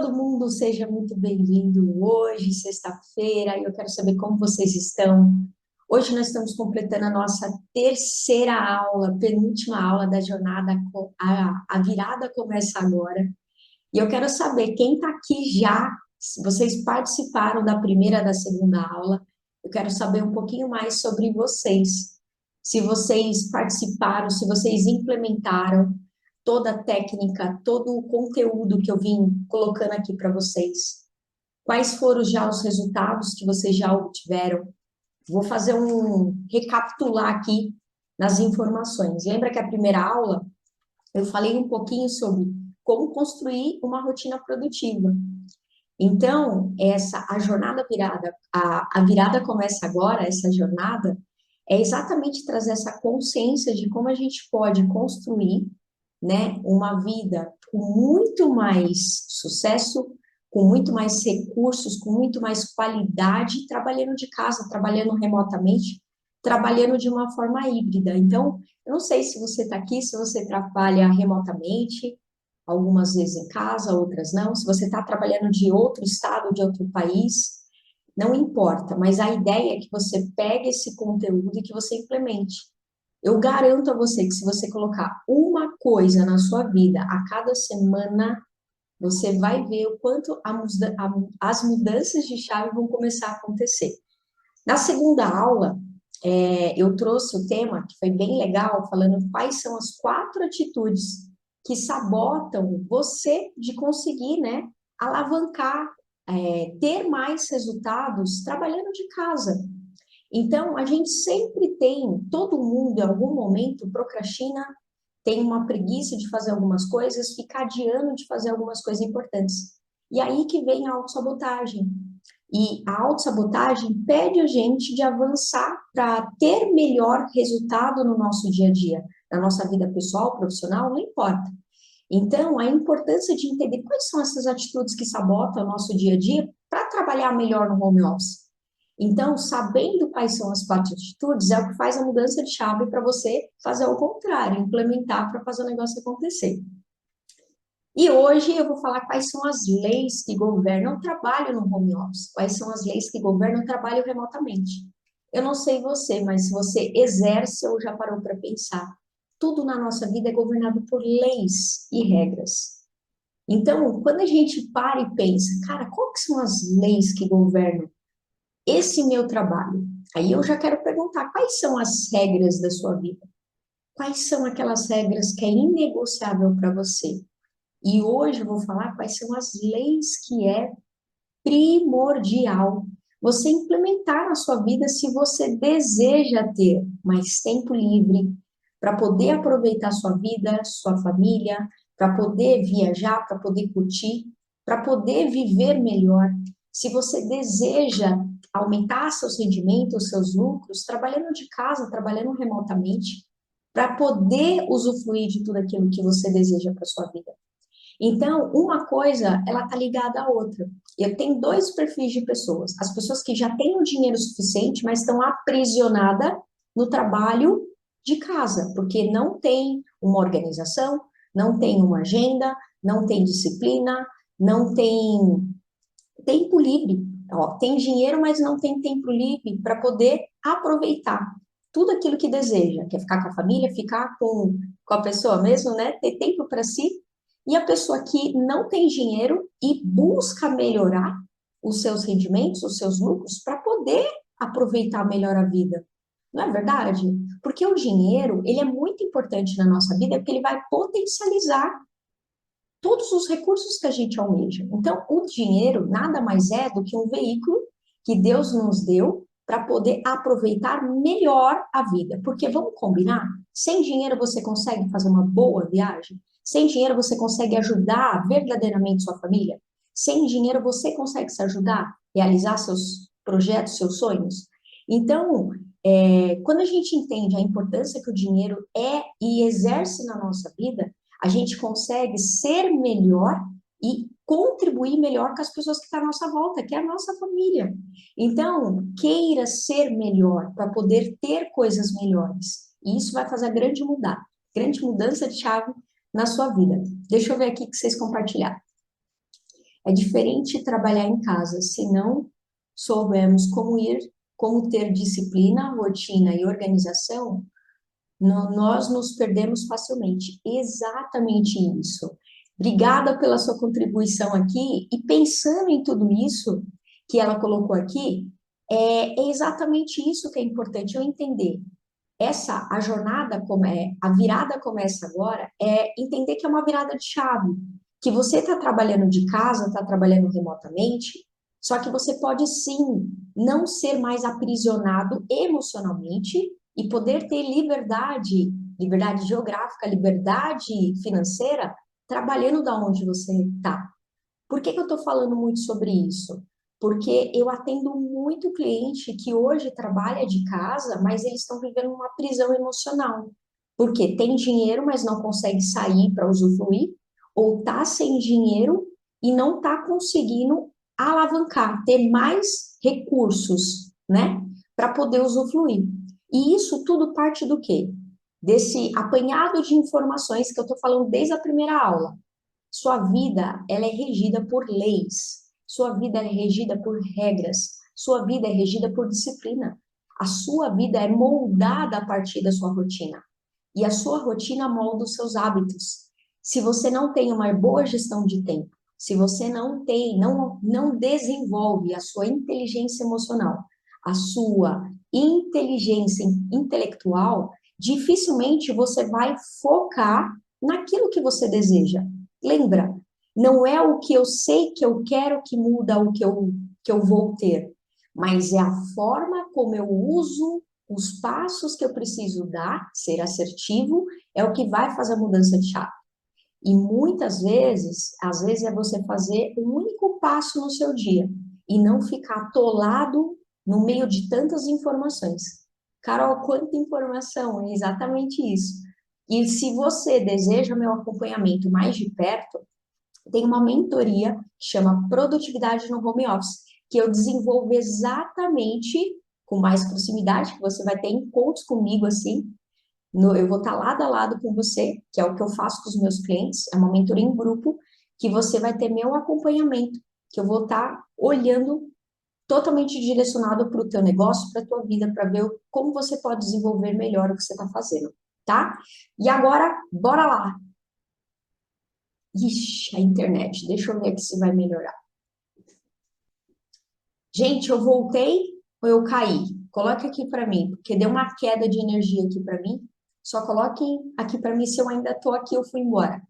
todo mundo, seja muito bem-vindo hoje, sexta-feira, e eu quero saber como vocês estão. Hoje nós estamos completando a nossa terceira aula, penúltima aula da jornada, a virada começa agora. E eu quero saber quem está aqui já, se vocês participaram da primeira, da segunda aula, eu quero saber um pouquinho mais sobre vocês. Se vocês participaram, se vocês implementaram toda a técnica, todo o conteúdo que eu vim colocando aqui para vocês. Quais foram já os resultados que vocês já obtiveram? Vou fazer um recapitular aqui nas informações. Lembra que a primeira aula eu falei um pouquinho sobre como construir uma rotina produtiva. Então, a jornada virada, a virada começa agora, essa jornada, é exatamente trazer essa consciência de como a gente pode construir, né, uma vida com muito mais sucesso, com muito mais recursos, com muito mais qualidade, trabalhando de casa, trabalhando remotamente, trabalhando de uma forma híbrida. Então, eu não sei se você está aqui, se você trabalha remotamente, algumas vezes em casa, outras não, se você está trabalhando de outro estado, de outro país, não importa, mas a ideia é que você pegue esse conteúdo e que você implemente. Eu garanto a você que se você colocar uma coisa na sua vida a cada semana, você vai ver o quanto as mudanças de chave vão começar a acontecer. Na segunda aula, eu trouxe o tema, que foi bem legal, falando quais são as 4 atitudes que sabotam você de conseguir, né, alavancar, ter mais resultados trabalhando de casa. Então, a gente sempre tem, todo mundo em algum momento procrastina, tem uma preguiça de fazer algumas coisas, fica adiando de fazer algumas coisas importantes. E aí que vem a autossabotagem. E a autossabotagem impede a gente de avançar para ter melhor resultado no nosso dia a dia, na nossa vida pessoal, profissional, não importa. Então, a importância de entender quais são essas atitudes que sabotam o nosso dia a dia para trabalhar melhor no home office. Então, sabendo quais são as 4 atitudes, é o que faz a mudança de chave para você fazer o contrário, implementar para fazer o negócio acontecer. E hoje eu vou falar quais são as leis que governam o trabalho no home office, quais são as leis que governam o trabalho remotamente. Eu não sei você, mas se você exerce ou já parou para pensar, tudo na nossa vida é governado por leis e regras. Então, quando a gente para e pensa, cara, quais são as leis que governam esse meu trabalho? Aí eu já quero perguntar, quais são as regras da sua vida? Quais são aquelas regras que é inegociável para você? E hoje eu vou falar quais são as leis que é primordial você implementar na sua vida se você deseja ter mais tempo livre para poder aproveitar sua vida, sua família, para poder viajar, para poder curtir, para poder viver melhor. Se você deseja aumentar seus rendimentos, seus lucros, trabalhando de casa, trabalhando remotamente, para poder usufruir de tudo aquilo que você deseja para sua vida. Então, uma coisa, ela está ligada à outra. Eu tenho 2 perfis de pessoas. As pessoas que já têm o dinheiro suficiente, mas estão aprisionadas no trabalho de casa, porque não tem uma organização, não tem uma agenda, não tem disciplina, não tem tempo livre. Ó, tem dinheiro, mas não tem tempo livre para poder aproveitar tudo aquilo que deseja. Quer ficar com a família, ficar com a pessoa mesmo, né? Ter tempo para si. E a pessoa que não tem dinheiro e busca melhorar os seus rendimentos, os seus lucros, para poder aproveitar melhor a vida. Não é verdade? Porque o dinheiro, ele é muito importante na nossa vida, porque ele vai potencializar todos os recursos que a gente almeja. Então, o dinheiro nada mais é do que um veículo que Deus nos deu para poder aproveitar melhor a vida. Porque vamos combinar? Sem dinheiro você consegue fazer uma boa viagem? Sem dinheiro você consegue ajudar verdadeiramente sua família? Sem dinheiro você consegue se ajudar a realizar seus projetos, seus sonhos? Então, quando a gente entende a importância que o dinheiro é e exerce na nossa vida, a gente consegue ser melhor e contribuir melhor com as pessoas que estão à nossa volta, que é a nossa família. Então, queira ser melhor para poder ter coisas melhores. E isso vai fazer a grande mudança de chave na sua vida. Deixa eu ver aqui que vocês compartilharam. É diferente trabalhar em casa, se não soubermos como ter disciplina, rotina e organização, nós nos perdemos facilmente. Exatamente isso. Obrigada pela sua contribuição aqui. E pensando em tudo isso que ela colocou aqui, é exatamente isso que é importante eu entender. A jornada, a virada começa agora, é entender que é uma virada de chave, que você está trabalhando de casa, está trabalhando remotamente, só que você pode sim não ser mais aprisionado emocionalmente e poder ter liberdade, liberdade geográfica, liberdade financeira, trabalhando da onde você está. Por que que eu estou falando muito sobre isso? Porque eu atendo muito cliente que hoje trabalha de casa, mas eles estão vivendo uma prisão emocional. Porque tem dinheiro, mas não consegue sair para usufruir, ou tá sem dinheiro e não tá conseguindo alavancar, ter mais recursos, né, para poder usufruir. E isso tudo parte do quê? Desse apanhado de informações que eu estou falando desde a primeira aula. Sua vida, ela é regida por leis. Sua vida é regida por regras. Sua vida é regida por disciplina. A sua vida é moldada a partir da sua rotina. E a sua rotina molda os seus hábitos. Se você não tem uma boa gestão de tempo, se você não desenvolve a sua inteligência emocional, a sua inteligência intelectual, dificilmente você vai focar naquilo que você deseja. Lembra, não é o que eu sei que eu quero que muda o que eu vou ter, mas é a forma como eu uso os passos que eu preciso dar, ser assertivo, é o que vai fazer a mudança de chave. E muitas vezes, às vezes é você fazer um único passo no seu dia e não ficar atolado no meio de tantas informações. Carol, quanta informação! É exatamente isso. E se você deseja meu acompanhamento mais de perto, tem uma mentoria que chama Produtividade no Home Office, que eu desenvolvo exatamente com mais proximidade, que você vai ter encontros comigo assim. Eu vou estar lado a lado com você, que é o que eu faço com os meus clientes, é uma mentoria em grupo, que você vai ter meu acompanhamento, que eu vou estar olhando totalmente direcionado para o teu negócio, para a tua vida, para ver como você pode desenvolver melhor o que você está fazendo, tá? E agora, bora lá! Ixi, a internet, deixa eu ver aqui se vai melhorar. Gente, eu voltei ou eu caí? Coloque aqui para mim, porque deu uma queda de energia aqui para mim. Só coloque aqui para mim se eu ainda tô aqui ou fui embora.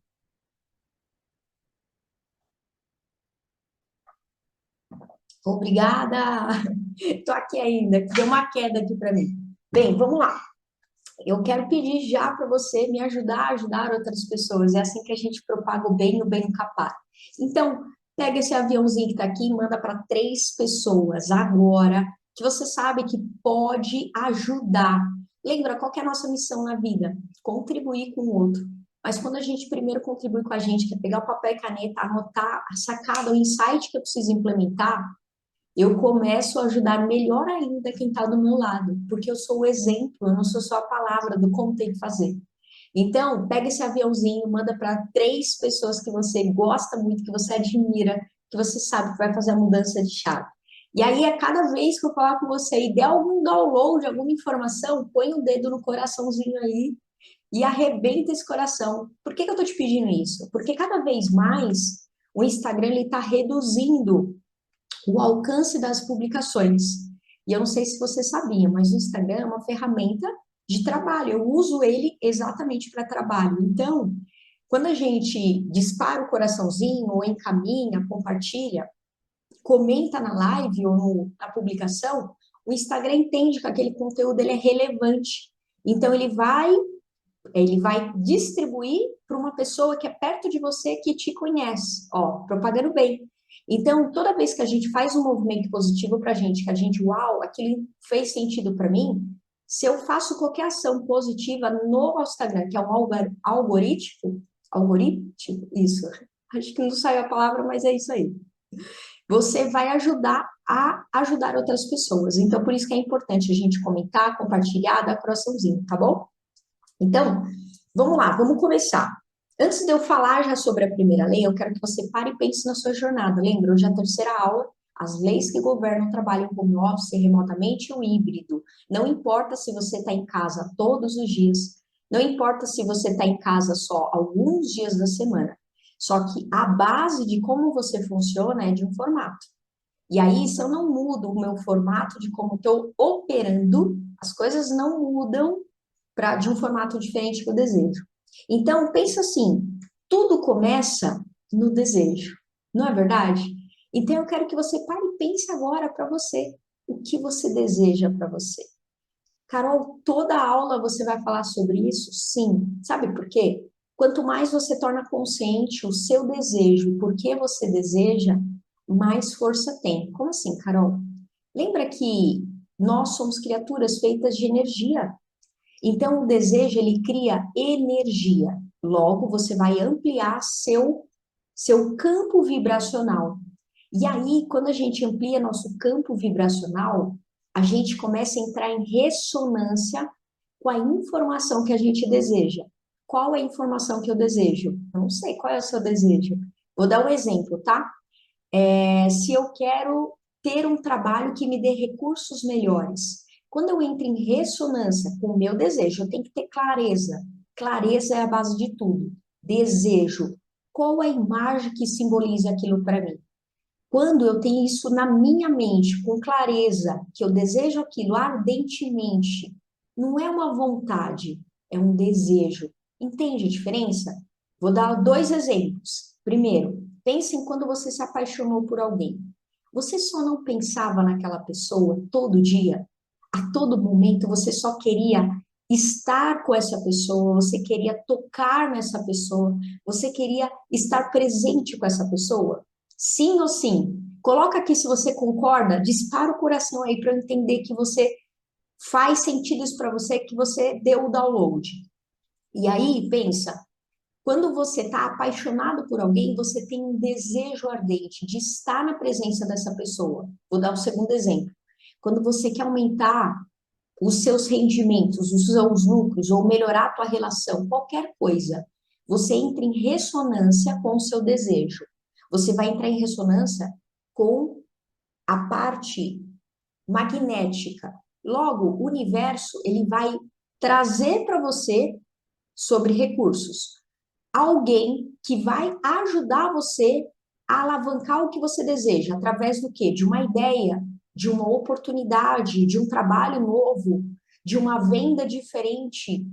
Obrigada. Tô aqui ainda. Deu uma queda aqui para mim. Bem, vamos lá. Eu quero pedir já para você me ajudar a ajudar outras pessoas. É assim que a gente propaga o bem capaz. Então, pega esse aviãozinho que está aqui e manda para 3 pessoas agora, que você sabe que pode ajudar. Lembra qual que é a nossa missão na vida? Contribuir com o outro. Mas quando a gente primeiro contribui com a gente, que é pegar o papel e caneta, anotar a sacada, o insight que eu preciso implementar, eu começo a ajudar melhor ainda quem está do meu lado, porque eu sou o exemplo, eu não sou só a palavra do como tem que fazer. Então, pega esse aviãozinho, manda para 3 pessoas que você gosta muito, que você admira, que você sabe que vai fazer a mudança de chave. E aí, a cada vez que eu falar com você e der algum download, alguma informação, põe o dedo no coraçãozinho aí e arrebenta esse coração. Por que que eu estou te pedindo isso? Porque cada vez mais o Instagram está reduzindo o alcance das publicações. E eu não sei se você sabia, mas o Instagram é uma ferramenta de trabalho. Eu uso ele exatamente para trabalho. Então, quando a gente dispara o coraçãozinho, ou encaminha, compartilha, comenta na live ou na publicação, o Instagram entende que aquele conteúdo ele é relevante. Então, ele vai distribuir para uma pessoa que é perto de você, que te conhece, ó, propagando bem. Então, toda vez que a gente faz um movimento positivo para a gente, que a gente, uau, aquilo fez sentido para mim, se eu faço qualquer ação positiva no Instagram, que é um algoritmo, isso, acho que não saiu a palavra, mas é isso aí. Você vai ajudar a ajudar outras pessoas. Então, por isso que é importante a gente comentar, compartilhar, dar coraçãozinho, tá bom? Então, vamos lá, vamos começar. Antes de eu falar já sobre a primeira lei, eu quero que você pare e pense na sua jornada. Lembra, hoje é a terceira aula, as leis que governam o trabalho em home office, remotamente ou híbrido. Não importa se você está em casa todos os dias, não importa se você está em casa só alguns dias da semana. Só que a base de como você funciona é de um formato. E aí, se eu não mudo o meu formato de como estou operando, as coisas não mudam de um formato diferente que eu desejo. Então, pensa assim, tudo começa no desejo, não é verdade? Então, eu quero que você pare e pense agora para você, o que você deseja para você. Carol, toda aula você vai falar sobre isso? Sim. Sabe por quê? Quanto mais você torna consciente o seu desejo, por que você deseja, mais força tem. Como assim, Carol? Lembra que nós somos criaturas feitas de energia. Então, o desejo, ele cria energia. Logo, você vai ampliar seu campo vibracional. E aí, quando a gente amplia nosso campo vibracional, a gente começa a entrar em ressonância com a informação que a gente deseja. Qual é a informação que eu desejo? Eu não sei qual é o seu desejo. Vou dar um exemplo, tá? Se eu quero ter um trabalho que me dê recursos melhores. Quando eu entro em ressonância com o meu desejo, eu tenho que ter clareza. Clareza é a base de tudo. Desejo. Qual é a imagem que simboliza aquilo para mim? Quando eu tenho isso na minha mente, com clareza, que eu desejo aquilo ardentemente, não é uma vontade, é um desejo. Entende a diferença? Vou dar dois exemplos. Primeiro, pense em quando você se apaixonou por alguém. Você só não pensava naquela pessoa todo dia, a todo momento, você só queria estar com essa pessoa, você queria tocar nessa pessoa, você queria estar presente com essa pessoa. Sim ou sim? Coloca aqui se você concorda, dispara o coração aí para eu entender que você faz sentido isso para você, que você deu o download. E aí, pensa, quando você está apaixonado por alguém, você tem um desejo ardente de estar na presença dessa pessoa. Vou dar um segundo exemplo. Quando você quer aumentar os seus rendimentos, os seus lucros, ou melhorar a tua relação, qualquer coisa, você entra em ressonância com o seu desejo. Você vai entrar em ressonância com a parte magnética. Logo, o universo, ele vai trazer para você sobre recursos. Alguém que vai ajudar você a alavancar o que você deseja, através do quê? De uma ideia, de uma oportunidade, de um trabalho novo, de uma venda diferente,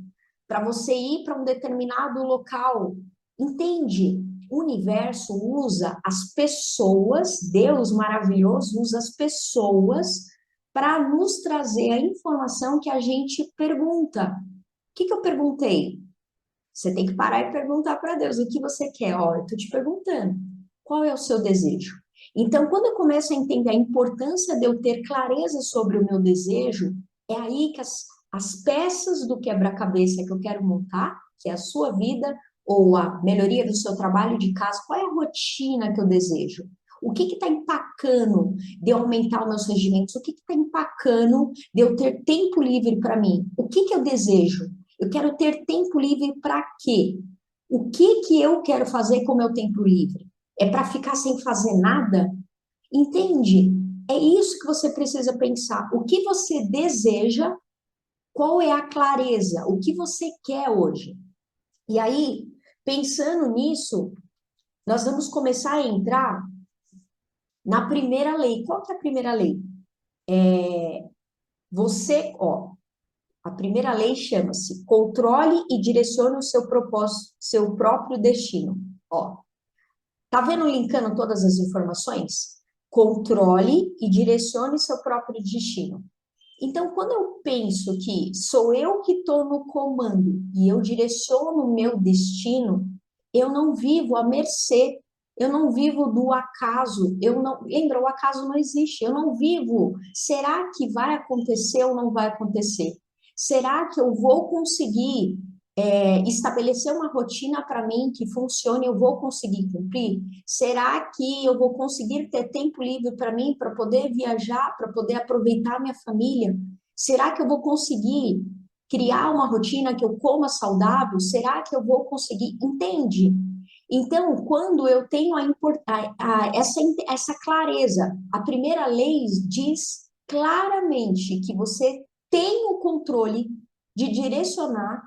para você ir para um determinado local. Entende? O universo usa as pessoas, Deus maravilhoso usa as pessoas para nos trazer a informação que a gente pergunta. O que eu perguntei? Você tem que parar e perguntar para Deus o que você quer. Ó, eu estou te perguntando, qual é o seu desejo? Então, quando eu começo a entender a importância de eu ter clareza sobre o meu desejo, é aí que as peças do quebra-cabeça que eu quero montar, que é a sua vida, ou a melhoria do seu trabalho de casa, qual é a rotina que eu desejo? O que está empacando de eu aumentar os meus rendimentos? O que está empacando de eu ter tempo livre para mim? O que eu desejo? Eu quero ter tempo livre para quê? O que eu quero fazer com o meu tempo livre? É para ficar sem fazer nada? Entende? É isso que você precisa pensar. O que você deseja? Qual é a clareza? O que você quer hoje? E aí, pensando nisso, nós vamos começar a entrar na primeira lei. Qual que é a primeira lei? Você, ó, a primeira lei chama-se controle e direcione o seu propósito, seu próprio destino. Ó, tá vendo linkando todas as informações? Controle e direcione seu próprio destino. Então, quando eu penso que sou eu que estou no comando e eu direciono o meu destino, eu não vivo à mercê, eu não vivo do acaso, eu não, lembra, o acaso não existe, eu não vivo, será que vai acontecer ou não vai acontecer? Será que eu vou conseguir estabelecer uma rotina para mim que funcione, eu vou conseguir cumprir? Será que eu vou conseguir ter tempo livre para mim, para poder viajar, para poder aproveitar minha família? Será que eu vou conseguir criar uma rotina que eu coma saudável, será que eu vou conseguir? Entende? Então, quando eu tenho essa clareza, a primeira lei diz claramente que você tem o controle de direcionar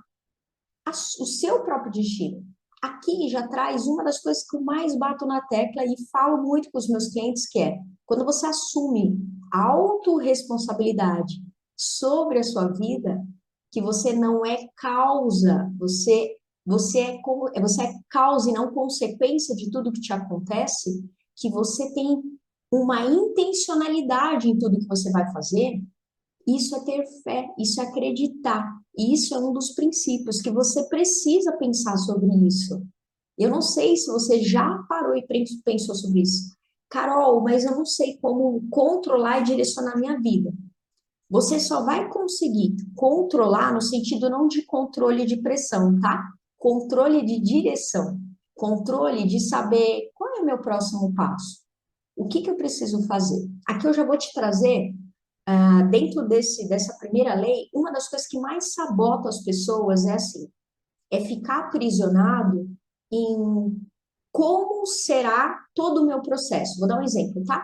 o seu próprio destino. Aqui já traz uma das coisas que eu mais bato na tecla e falo muito com os meus clientes, que é quando você assume a autorresponsabilidade sobre a sua vida, que você não é causa, você é causa e não consequência de tudo que te acontece, que você tem uma intencionalidade em tudo que você vai fazer, isso é ter fé, isso é acreditar. E isso é um dos princípios que você precisa pensar sobre isso. Eu não sei se você já parou e pensou sobre isso. Carol, mas eu não sei como controlar e direcionar minha vida. Você só vai conseguir controlar no sentido não de controle de pressão, tá? Controle de direção. Controle de saber qual é o meu próximo passo. O que eu preciso fazer? Aqui eu já vou te trazer dentro dessa primeira lei, uma das coisas que mais sabota as pessoas é assim, é ficar aprisionado em como será todo o meu processo. Vou dar um exemplo, tá?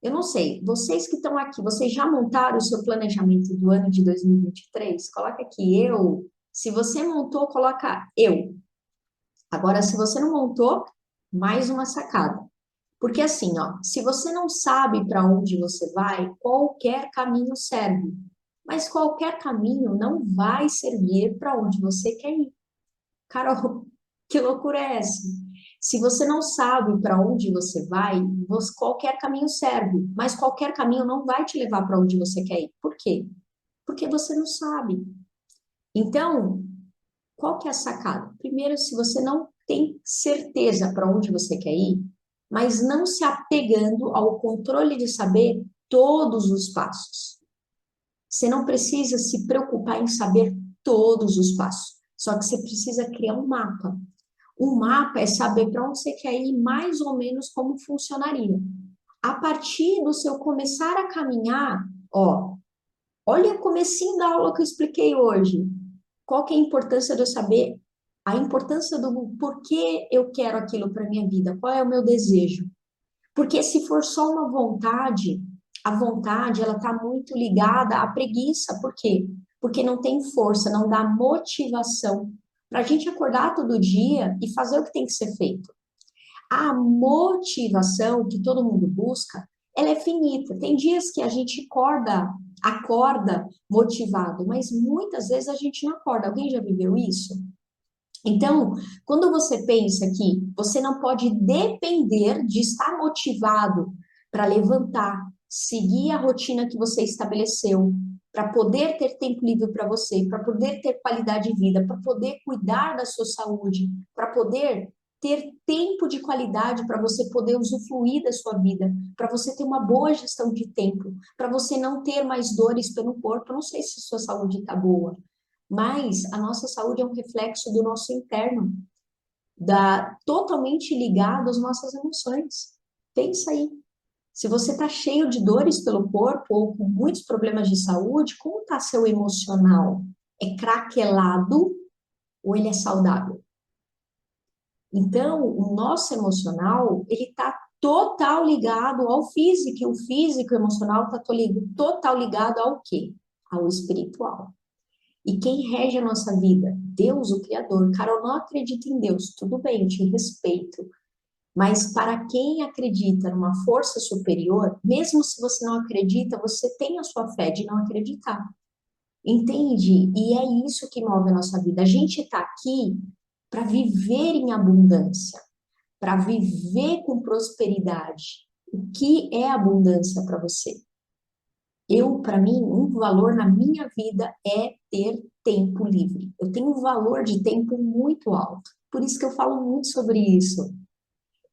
Eu não sei, vocês que estão aqui, vocês já montaram o seu planejamento do ano de 2023? Coloca aqui eu. Se você montou, coloca eu. Agora, se você não montou, mais uma sacada. Porque assim, ó, se você não sabe para onde você vai, qualquer caminho serve. Mas qualquer caminho não vai servir para onde você quer ir. Carol, que loucura é essa? Se você não sabe para onde você vai, qualquer caminho serve, mas qualquer caminho não vai te levar para onde você quer ir. Por quê? Porque você não sabe. Então, qual que é a sacada? Primeiro, se você não tem certeza para onde você quer ir, mas não se apegando ao controle de saber todos os passos. Você não precisa se preocupar em saber todos os passos, só que você precisa criar um mapa. Um mapa é saber para onde você quer ir, mais ou menos como funcionaria. A partir do seu começar a caminhar, ó, olha o comecinho da aula que eu expliquei hoje. Qual que é a importância de eu saber a importância do porquê eu quero aquilo para minha vida? Qual é o meu desejo? Porque se for só uma vontade, a vontade ela está muito ligada à preguiça. Por quê? Porque não tem força, não dá motivação para a gente acordar todo dia e fazer o que tem que ser feito. A motivação que todo mundo busca, ela é finita. Tem dias que a gente acorda motivado, mas muitas vezes a gente não acorda. Alguém já viveu isso? Então, quando você pensa que você não pode depender de estar motivado para levantar, seguir a rotina que você estabeleceu, para poder ter tempo livre para você, para poder ter qualidade de vida, para poder cuidar da sua saúde, para poder ter tempo de qualidade para você poder usufruir da sua vida, para você ter uma boa gestão de tempo, para você não ter mais dores pelo corpo. Eu não sei se a sua saúde está boa, mas a nossa saúde é um reflexo do nosso interno, totalmente ligado às nossas emoções. Pensa aí. Se você está cheio de dores pelo corpo ou com muitos problemas de saúde, como está seu emocional? É craquelado ou ele é saudável? Então, o nosso emocional, ele está total ligado ao físico, e o físico e o emocional está total ligado ao quê? Ao espiritual. E quem rege a nossa vida? Deus, o Criador. Carol, não acredita em Deus. Tudo bem, te respeito. Mas para quem acredita numa força superior, mesmo se você não acredita, você tem a sua fé de não acreditar. Entende? E é isso que move a nossa vida. A gente está aqui para viver em abundância, para viver com prosperidade. O que é abundância para você? Para mim, um valor na minha vida é ter tempo livre. Eu tenho um valor de tempo muito alto. Por isso que eu falo muito sobre isso.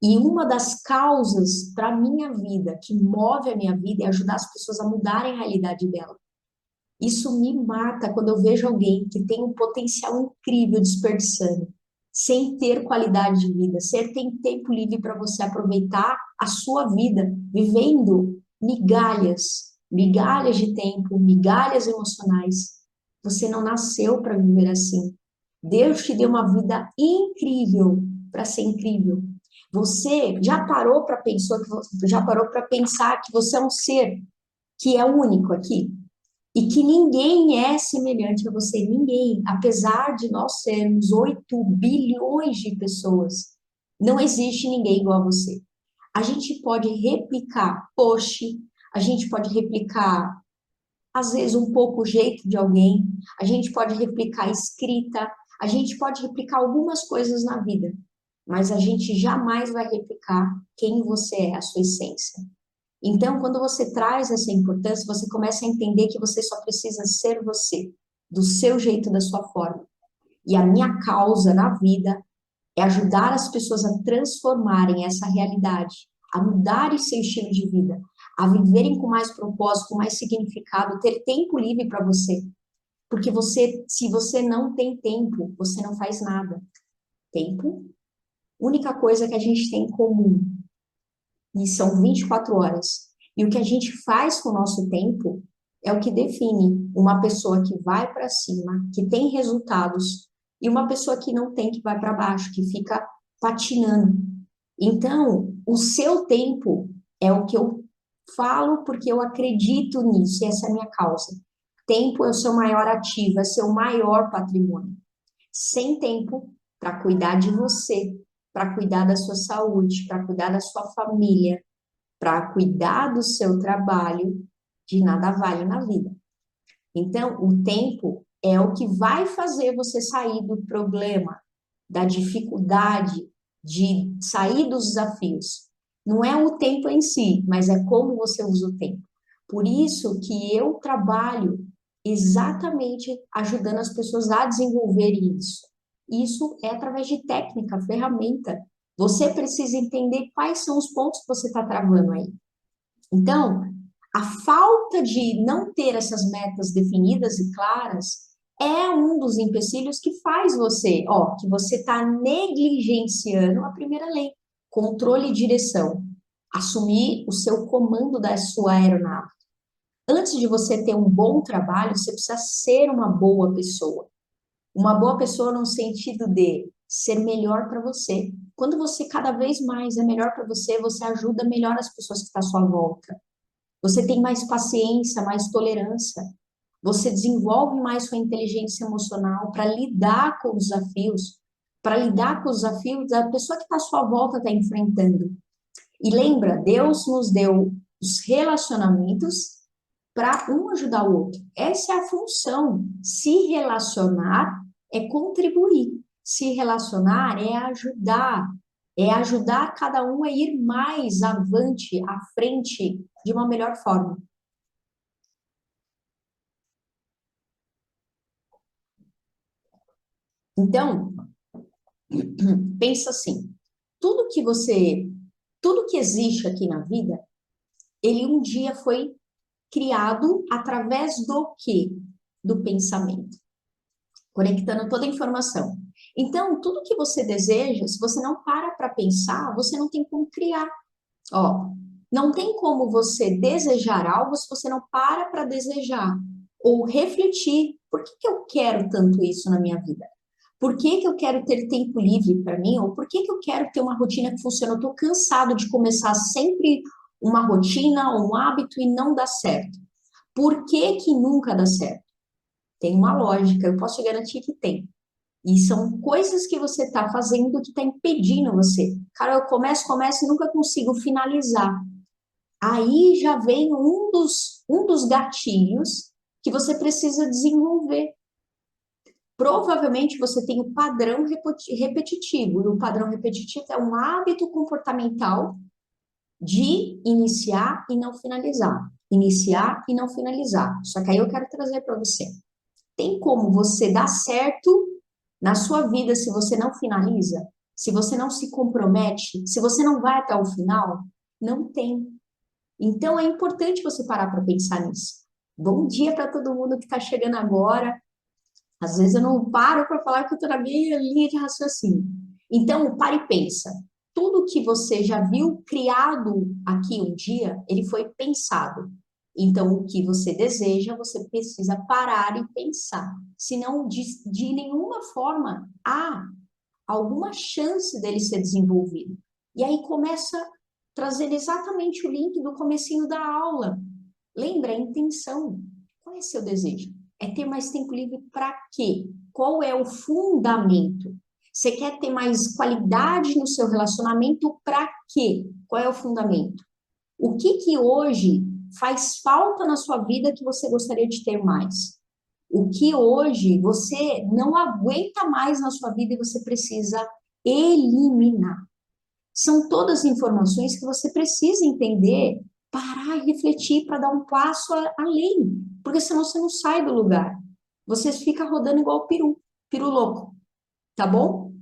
E uma das causas para a minha vida, que move a minha vida, é ajudar as pessoas a mudarem a realidade dela. Isso me mata quando eu vejo alguém que tem um potencial incrível desperdiçando, sem ter qualidade de vida, sem ter tempo livre para você aproveitar a sua vida, vivendo migalhas, migalhas de tempo, migalhas emocionais. Você não nasceu para viver assim. Deus te deu uma vida incrível para ser incrível. Você já parou para pensar que você é um ser que é único aqui e que ninguém é semelhante a você, ninguém, apesar de nós sermos 8 bilhões de pessoas, não existe ninguém igual a você. A gente pode replicar post, a gente pode replicar às vezes um pouco o jeito de alguém, a gente pode replicar a escrita, a gente pode replicar algumas coisas na vida, mas a gente jamais vai replicar quem você é, a sua essência. Então, quando você traz essa importância, você começa a entender que você só precisa ser você, do seu jeito, da sua forma. E a minha causa na vida é ajudar as pessoas a transformarem essa realidade, a mudarem seu estilo de vida, a viverem com mais propósito, com mais significado, ter tempo livre para você. Porque você, se você não tem tempo, você não faz nada. Tempo, única coisa que a gente tem em comum, e são 24 horas. E o que a gente faz com o nosso tempo é o que define uma pessoa que vai para cima, que tem resultados, e uma pessoa que não tem, que vai para baixo, que fica patinando. Então, o seu tempo é o que eu falo porque eu acredito nisso, e essa é a minha causa. Tempo é o seu maior ativo, é seu maior patrimônio. Sem tempo para cuidar de você, para cuidar da sua saúde, para cuidar da sua família, para cuidar do seu trabalho, de nada vale na vida. Então, o tempo é o que vai fazer você sair do problema, da dificuldade, de sair dos desafios. Não é o tempo em si, mas é como você usa o tempo. Por isso que eu trabalho exatamente ajudando as pessoas a desenvolverem isso. Isso é através de técnica, ferramenta. Você precisa entender quais são os pontos que você está travando aí. Então, a falta de não ter essas metas definidas e claras é um dos empecilhos que faz você, ó, que você está negligenciando a primeira lei, controle e direção, assumir o seu comando da sua aeronave. Antes de você ter um bom trabalho, você precisa ser uma boa pessoa. Uma boa pessoa no sentido de ser melhor para você. Quando você cada vez mais é melhor para você, você ajuda melhor as pessoas que estão à sua volta. Você tem mais paciência, mais tolerância. Você desenvolve mais sua inteligência emocional para lidar com os desafios, para lidar com os desafios da pessoa que está à sua volta está enfrentando. E lembra, Deus nos deu os relacionamentos para um ajudar o outro. Essa é a função. Se relacionar é contribuir. Se relacionar é ajudar cada um a ir mais avante, à frente, de uma melhor forma. Então, pensa assim, tudo que você, tudo que existe aqui na vida, ele um dia foi criado através do quê? Do pensamento, conectando toda a informação. Então, tudo que você deseja, se você não para pensar, você não tem como criar. Ó, não tem como você desejar algo se você não para desejar ou refletir. Por que que eu quero tanto isso na minha vida? Por que que eu quero ter tempo livre para mim? Ou por que que eu quero ter uma rotina que funciona? Eu estou cansado de começar sempre uma rotina ou um hábito e não dá certo. Por que que nunca dá certo? Tem uma lógica, eu posso te garantir que tem. E são coisas que você está fazendo que está impedindo você. Cara, eu começo e nunca consigo finalizar. Aí já vem um dos gatilhos que você precisa desenvolver. Provavelmente você tem o padrão repetitivo, e o padrão repetitivo é um hábito comportamental de iniciar e não finalizar. Iniciar e não finalizar. Só que aí eu quero trazer para você. Tem como você dar certo na sua vida se você não finaliza? Se você não se compromete? Se você não vai até o final? Não tem. Então é importante você parar para pensar nisso. Bom dia para todo mundo que está chegando agora. Às vezes eu não paro para falar que eu estou na minha linha de raciocínio. Então, pare e pensa. Tudo que você já viu criado aqui um dia, ele foi pensado. Então, o que você deseja, você precisa parar e pensar. Senão, de nenhuma forma há alguma chance dele ser desenvolvido. E aí começa trazendo exatamente o link do comecinho da aula. Lembra a intenção. Qual é seu desejo? É ter mais tempo livre para quê? Qual é o fundamento? Você quer ter mais qualidade no seu relacionamento para quê? Qual é o fundamento? O que hoje faz falta na sua vida que você gostaria de ter mais? O que hoje você não aguenta mais na sua vida e você precisa eliminar? São todas informações que você precisa entender, parar e refletir para dar um passo além, porque senão você não sai do lugar. Você fica rodando igual peru louco, tá bom?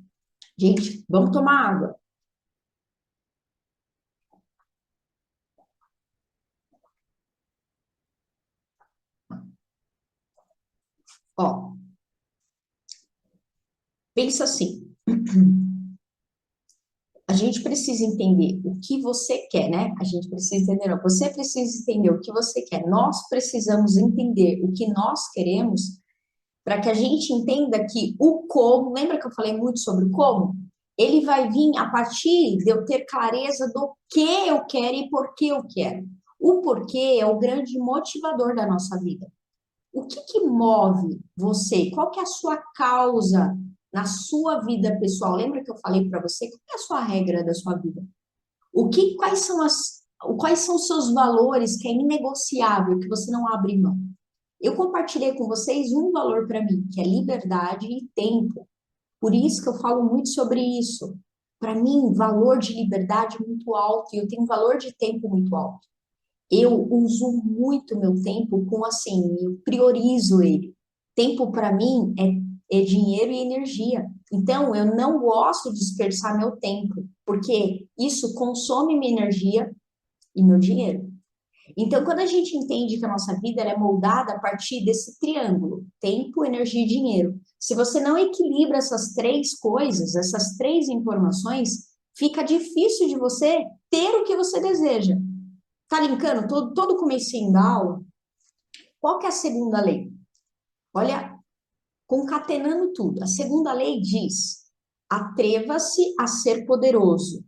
Gente, vamos tomar água. Ó, pensa assim. A gente precisa entender o que você quer, né? A gente precisa entender, não, você precisa entender o que você quer. Nós precisamos entender o que nós queremos para que a gente entenda que o como, lembra que eu falei muito sobre o como? Ele vai vir a partir de eu ter clareza do que eu quero e por que eu quero. O porquê é o grande motivador da nossa vida. O que move você? Qual que é a sua causa na sua vida pessoal? Lembra que eu falei para você? Qual é a sua regra da sua vida? Quais são os seus valores que é inegociável, que você não abre mão? Eu compartilhei com vocês um valor para mim, que é liberdade e tempo. Por isso que eu falo muito sobre isso. Para mim, valor de liberdade é muito alto e eu tenho um valor de tempo muito alto. Eu uso muito meu tempo com assim, eu priorizo ele. Tempo para mim é dinheiro e energia. Então, eu não gosto de dispersar meu tempo, porque isso consome minha energia e meu dinheiro. Então, quando a gente entende que a nossa vida ela é moldada a partir desse triângulo, tempo, energia e dinheiro, se você não equilibra essas três coisas, essas três informações, fica difícil de você ter o que você deseja. Tá linkando todo comecinho da aula? Qual que é a segunda lei? Olha, concatenando tudo. A segunda lei diz: atreva-se a ser poderoso.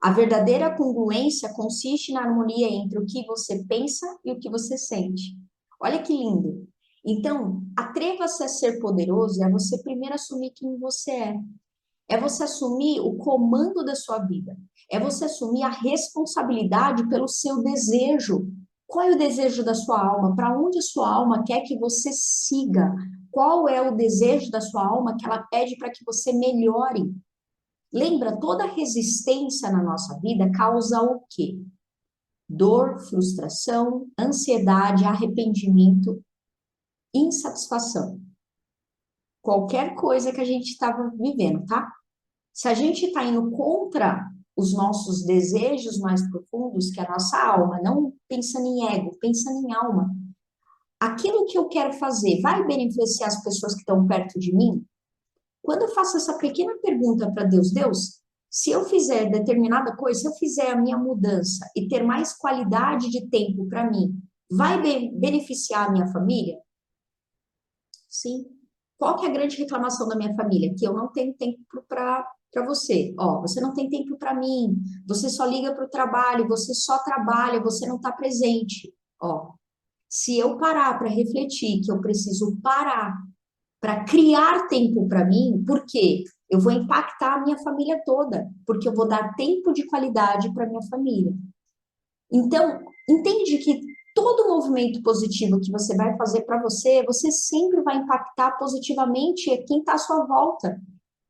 A verdadeira congruência consiste na harmonia entre o que você pensa e o que você sente. Olha que lindo. Então, atreva-se a ser poderoso é você primeiro assumir quem você é. É você assumir o comando da sua vida. É você assumir a responsabilidade pelo seu desejo. Qual é o desejo da sua alma? Para onde a sua alma quer que você siga? Qual é o desejo da sua alma que ela pede para que você melhore? Lembra, toda resistência na nossa vida causa o quê? Dor, frustração, ansiedade, arrependimento, insatisfação. Qualquer coisa que a gente estava vivendo, tá? Se a gente está indo contra os nossos desejos mais profundos, que é a nossa alma, não pensando em ego, pensando em alma. Aquilo que eu quero fazer vai beneficiar as pessoas que estão perto de mim? Quando eu faço essa pequena pergunta para Deus, Deus, se eu fizer determinada coisa, se eu fizer a minha mudança e ter mais qualidade de tempo para mim, vai beneficiar a minha família? Sim. Qual que é a grande reclamação da minha família? Que eu não tenho tempo para você. Ó, você não tem tempo para mim. Você só liga para o trabalho. Você só trabalha. Você não está presente. Ó, se eu parar para refletir que eu preciso parar para criar tempo para mim, por quê? Eu vou impactar a minha família toda, porque eu vou dar tempo de qualidade para minha família. Então, entende que todo movimento positivo que você vai fazer para você, você sempre vai impactar positivamente quem está à sua volta,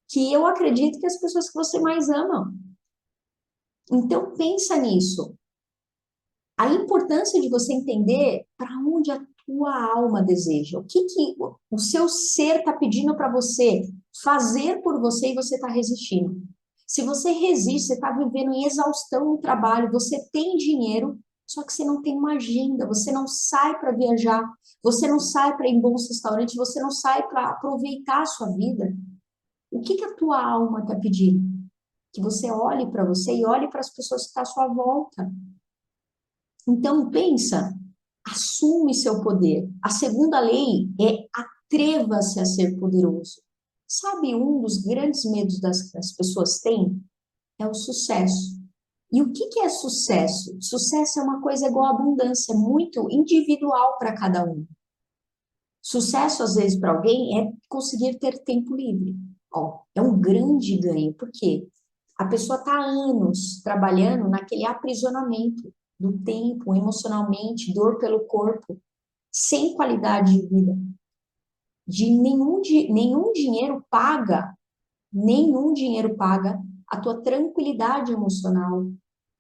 que eu acredito que as pessoas que você mais ama. Então, pensa nisso. A importância de você entender para onde a tua alma deseja, que o seu ser está pedindo para você fazer por você e você está resistindo. Se você resiste, você está vivendo em exaustão no trabalho, você tem dinheiro, só que você não tem uma agenda, você não sai para viajar, você não sai para ir em bons restaurantes, você não sai para aproveitar a sua vida. O que a tua alma está pedindo? Que você olhe para você e olhe para as pessoas que estão à sua volta. Então, pensa, Assume seu poder. A segunda lei é atreva-se a ser poderoso. Sabe, um dos grandes medos que as pessoas têm é o sucesso. E o que é sucesso? Sucesso é uma coisa igual à abundância, muito individual para cada um. Sucesso, às vezes, para alguém é conseguir ter tempo livre. Ó, é um grande ganho. Por quê? A pessoa está há anos trabalhando naquele aprisionamento do tempo, emocionalmente, dor pelo corpo, sem qualidade de vida. Nenhum dinheiro paga a tua tranquilidade emocional,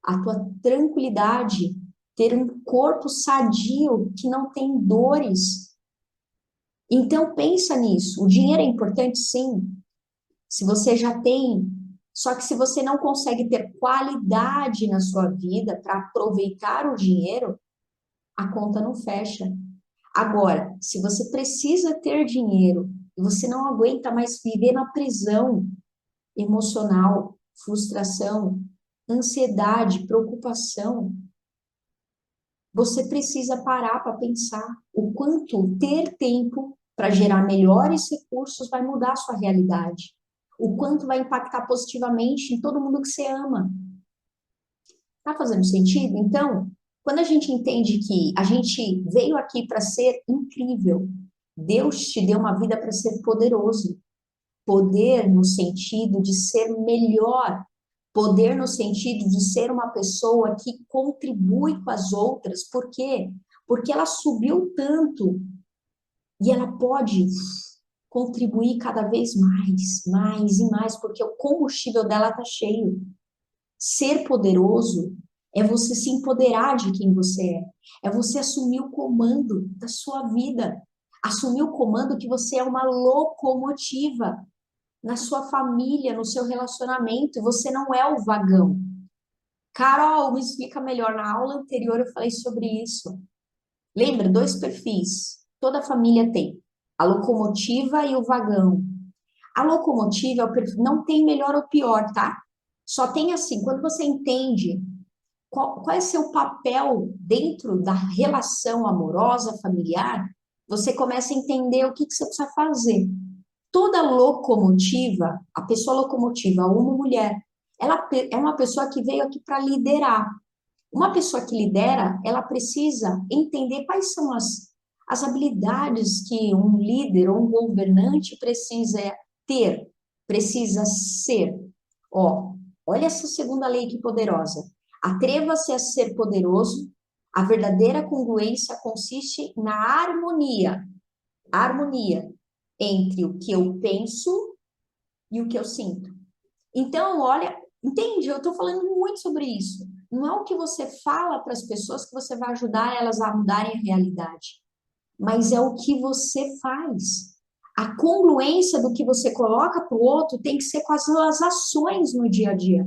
a tua tranquilidade, ter um corpo sadio que não tem dores. Então pensa nisso. O dinheiro é importante, sim. Se você já tem, só que se você não consegue ter qualidade na sua vida para aproveitar o dinheiro, a conta não fecha. Agora, se você precisa ter dinheiro e você não aguenta mais viver na prisão emocional, frustração, ansiedade, preocupação, você precisa parar para pensar o quanto ter tempo para gerar melhores recursos vai mudar a sua realidade. O quanto vai impactar positivamente em todo mundo que você ama. Tá fazendo sentido? Então, quando a gente entende que a gente veio aqui para ser incrível, Deus te deu uma vida para ser poderoso. Poder no sentido de ser melhor, poder no sentido de ser uma pessoa que contribui com as outras. Por quê? Porque ela subiu tanto e ela pode contribuir cada vez mais, mais e mais, porque o combustível dela está cheio. Ser poderoso é você se empoderar de quem você é você assumir o comando da sua vida, assumir o comando que você é uma locomotiva na sua família, no seu relacionamento, você não é o vagão. Carol, me explica melhor. Na aula anterior eu falei sobre isso. Lembra? Dois perfis. Toda família tem. A locomotiva e o vagão. A locomotiva é o perfil, não tem melhor ou pior, tá? Só tem assim, quando você entende qual é seu papel dentro da relação amorosa, familiar, você começa a entender o que você precisa fazer. Toda locomotiva, a pessoa locomotiva, uma mulher, ela é uma pessoa que veio aqui para liderar. Uma pessoa que lidera, ela precisa entender quais são as habilidades que um líder ou um governante precisa ter, precisa ser. Ó, olha essa segunda lei que poderosa. Atreva-se a ser poderoso. A verdadeira congruência consiste na harmonia. Harmonia entre o que eu penso e o que eu sinto. Então, olha, entende? Eu estou falando muito sobre isso. Não é o que você fala para as pessoas que você vai ajudar elas a mudarem a realidade, mas é o que você faz. A congruência do que você coloca para o outro tem que ser com as suas ações no dia a dia.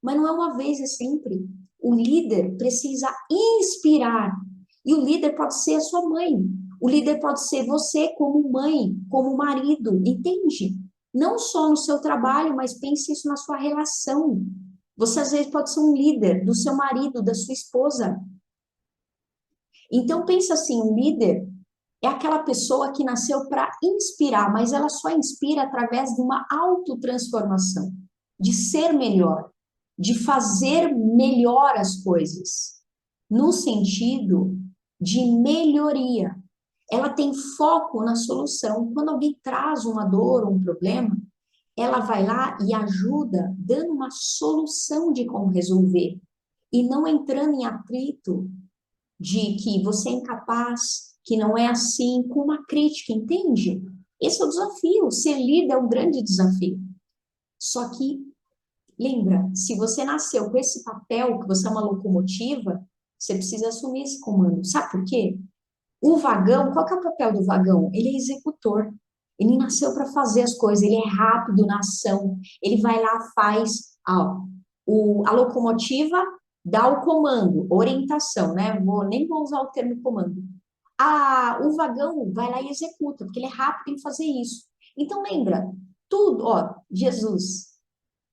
Mas não é uma vez, é sempre. O líder precisa inspirar. E o líder pode ser a sua mãe. O líder pode ser você como mãe, como marido, entende? Não só no seu trabalho, mas pense isso na sua relação. Você às vezes pode ser um líder do seu marido, da sua esposa. Então pensa assim, um líder é aquela pessoa que nasceu para inspirar, mas ela só inspira através de uma autotransformação, de ser melhor, de fazer melhor as coisas, no sentido de melhoria. Ela tem foco na solução. Quando alguém traz uma dor, um problema, ela vai lá e ajuda, dando uma solução de como resolver, e não entrando em atrito de que você é incapaz, que não é assim, com uma crítica, entende? Esse é o desafio. Ser líder é um grande desafio. Só que, lembra, se você nasceu com esse papel, que você é uma locomotiva, você precisa assumir esse comando. Sabe por quê? O vagão, qual que é o papel do vagão? Ele é executor. Ele nasceu para fazer as coisas, ele é rápido na ação. Ele vai lá, faz. A locomotiva dá o comando, orientação, né? Nem vou usar o termo comando. O vagão vai lá e executa, porque ele é rápido em fazer isso. Então, lembra, tudo, ó, Jesus,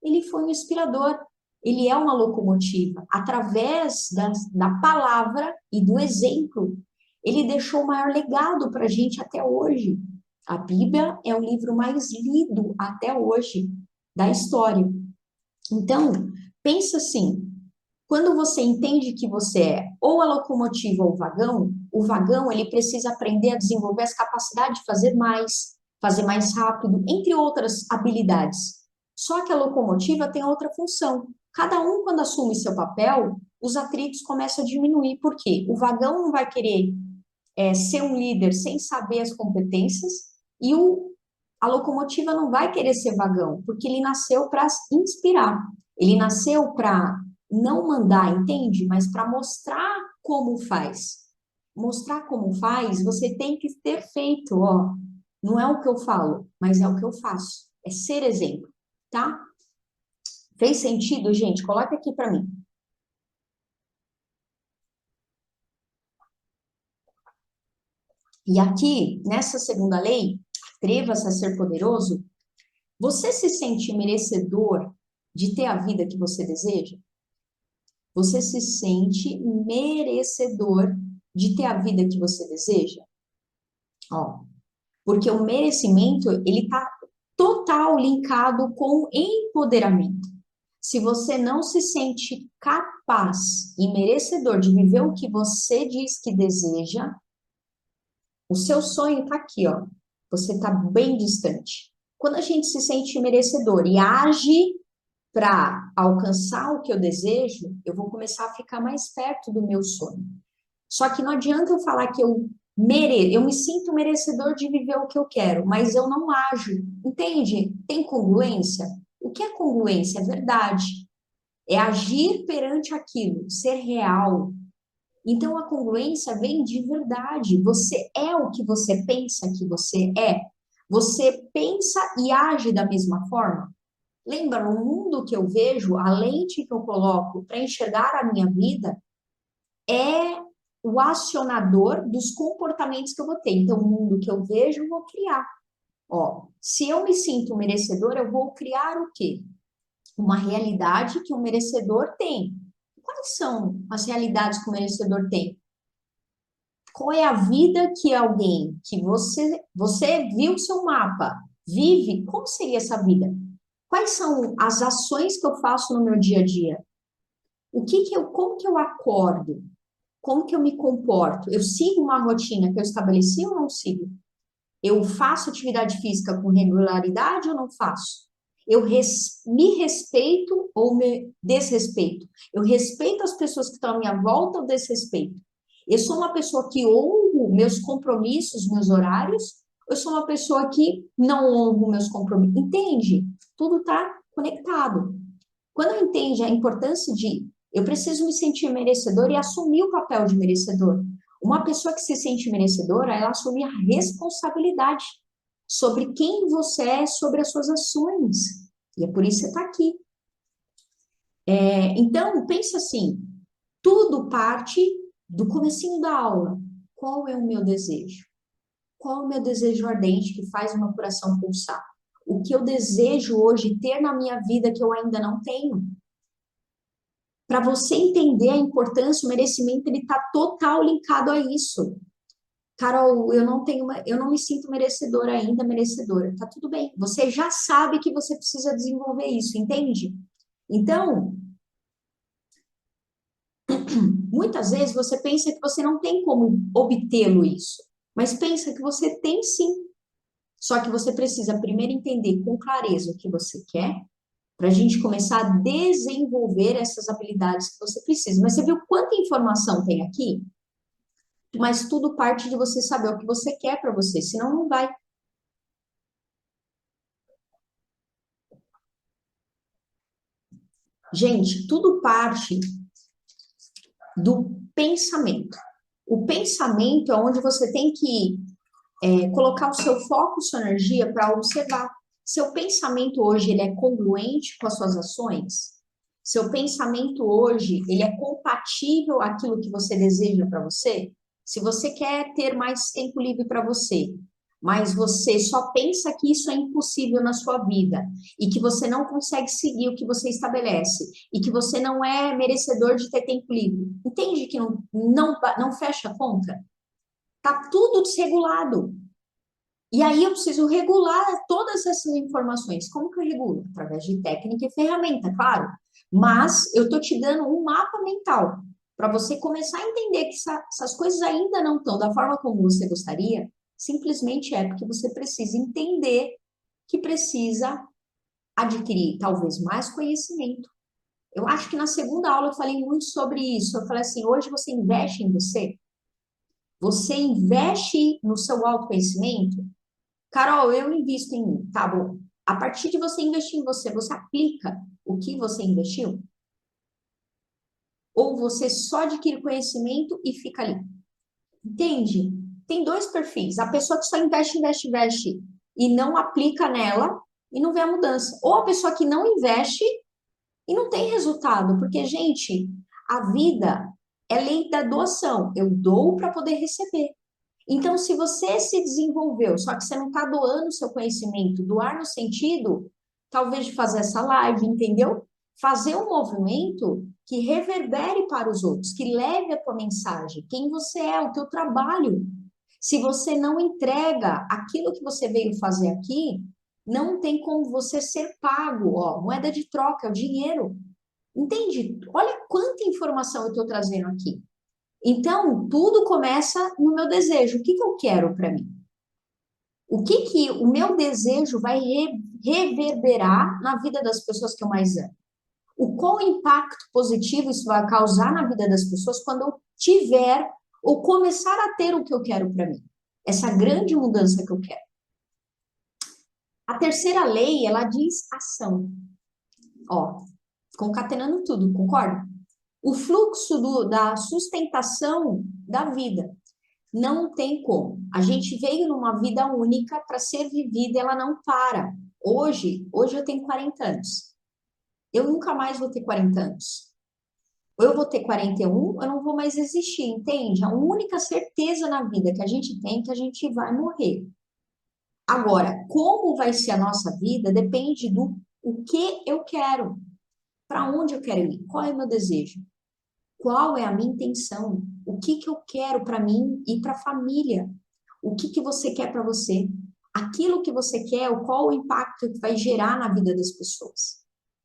ele foi um inspirador, ele é uma locomotiva. Através da palavra e do exemplo, Ele deixou o maior legado para a gente até hoje. A Bíblia é o livro mais lido até hoje da história. Então, pensa assim, quando você entende que você é ou a locomotiva ou o vagão ele precisa aprender a desenvolver as capacidades de fazer mais rápido, entre outras habilidades. Só que a locomotiva tem outra função. Cada um, quando assume seu papel, os atritos começam a diminuir. Por quê? O vagão não vai querer ser um líder sem saber as competências e a locomotiva não vai querer ser vagão, porque ele nasceu para inspirar. Ele nasceu para não mandar, entende? Mas para mostrar como faz. Mostrar como faz, você tem que ter feito, ó. Não é o que eu falo, mas é o que eu faço. É ser exemplo, tá? Fez sentido, gente? Coloca aqui para mim. E aqui, nessa segunda lei, atreva-se a ser poderoso, você se sente merecedor de ter a vida que você deseja? Você se sente merecedor de ter a vida que você deseja? Ó, porque o merecimento, ele tá total linkado com empoderamento. Se você não se sente capaz e merecedor de viver o que você diz que deseja, o seu sonho tá aqui, ó. Você tá bem distante. Quando a gente se sente merecedor e age para alcançar o que eu desejo, eu vou começar a ficar mais perto do meu sonho. Só que não adianta eu falar que eu me sinto merecedor de viver o que eu quero, mas eu não ajo. Entende? Tem congruência? O que é congruência? É verdade. É agir perante aquilo, ser real. Então a congruência vem de verdade. Você é o que você pensa que você é. Você pensa e age da mesma forma. Lembra, no mundo que eu vejo, a lente que eu coloco para enxergar a minha vida é o acionador dos comportamentos que eu vou ter. Então, o mundo que eu vejo, eu vou criar. Ó, se eu me sinto merecedor, eu vou criar o quê? Uma realidade que o merecedor tem. Quais são as realidades que o merecedor tem? Qual é a vida que alguém que você viu o seu mapa, vive? Como seria essa vida? Quais são as ações que eu faço no meu dia a dia? Como que eu acordo? Como que eu me comporto? Eu sigo uma rotina que eu estabeleci ou não sigo? Eu faço atividade física com regularidade ou não faço? Me respeito ou me desrespeito? Eu respeito as pessoas que estão à minha volta ou desrespeito? Eu sou uma pessoa que honro meus compromissos, meus horários? Ou eu sou uma pessoa que não honro meus compromissos? Entende? Tudo está conectado. Quando eu entendo a importância de eu preciso me sentir merecedor e assumir o papel de merecedor. Uma pessoa que se sente merecedora, ela assume a responsabilidade sobre quem você é, sobre as suas ações. E é por isso que você está aqui. Então, pensa assim, tudo parte do comecinho da aula. Qual é o meu desejo? Qual é o meu desejo ardente que faz o meu coração pulsar? O que eu desejo hoje ter na minha vida que eu ainda não tenho? Para você entender a importância, o merecimento, ele está total linkado a isso. Carol, eu não me sinto merecedora ainda, merecedora. Tá tudo bem. Você já sabe que você precisa desenvolver isso, entende? Então, muitas vezes você pensa que você não tem como obtê-lo isso, mas pensa que você tem sim. Só que você precisa primeiro entender com clareza o que você quer, para a gente começar a desenvolver essas habilidades que você precisa. Mas você viu quanta informação tem aqui? Mas tudo parte de você saber o que você quer para você, senão não vai. Gente, tudo parte do pensamento. O pensamento é onde você tem que colocar o seu foco, sua energia para observar. Seu pensamento hoje ele é congruente com as suas ações? Seu pensamento hoje ele é compatível àquilo que você deseja para você? Se você quer ter mais tempo livre para você, mas você só pensa que isso é impossível na sua vida e que você não consegue seguir o que você estabelece e que você não é merecedor de ter tempo livre, entende que não fecha a conta? Tá tudo desregulado. E aí eu preciso regular todas essas informações. Como que eu regulo? Através de técnica e ferramenta, claro. Mas eu estou te dando um mapa mental para você começar a entender que essas coisas ainda não estão da forma como você gostaria. Simplesmente é porque você precisa entender que precisa adquirir talvez mais conhecimento. Eu acho que na segunda aula eu falei muito sobre isso. Eu falei assim: hoje você investe em você? Você investe no seu autoconhecimento? Carol, eu invisto em mim, tá bom. A partir de você investir em você, você aplica o que você investiu? Ou você só adquire conhecimento e fica ali? Entende? Tem dois perfis. A pessoa que só investe, investe, investe e não aplica nela e não vê a mudança. Ou a pessoa que não investe e não tem resultado. Porque, gente, a vida é lei da doação. Eu dou para poder receber. Então, se você se desenvolveu, só que você não está doando o seu conhecimento, doar no sentido, talvez, de fazer essa live, entendeu? Fazer um movimento que reverbere para os outros, que leve a tua mensagem, quem você é, o teu trabalho. Se você não entrega aquilo que você veio fazer aqui, não tem como você ser pago, ó, moeda de troca, é o dinheiro. Entende? Olha quanta informação eu estou trazendo aqui. Então, tudo começa no meu desejo. O que que eu quero para mim? O que que o meu desejo vai reverberar na vida das pessoas que eu mais amo? O qual impacto positivo isso vai causar na vida das pessoas quando eu tiver ou começar a ter o que eu quero para mim? Essa grande mudança que eu quero. A terceira lei, ela diz ação. Ó, concatenando tudo, concorda? O fluxo da sustentação da vida. Não tem como. A gente veio numa vida única para ser vivida, ela não para. Hoje eu tenho 40 anos. Eu nunca mais vou ter 40 anos. Ou eu vou ter 41, eu não vou mais existir, entende? A única certeza na vida que a gente tem é que a gente vai morrer. Agora, como vai ser a nossa vida depende do o que eu quero, para onde eu quero ir, qual é o meu desejo. Qual é a minha intenção? O que que eu quero para mim e para a família? O que que você quer para você? Aquilo que você quer, qual o impacto que vai gerar na vida das pessoas?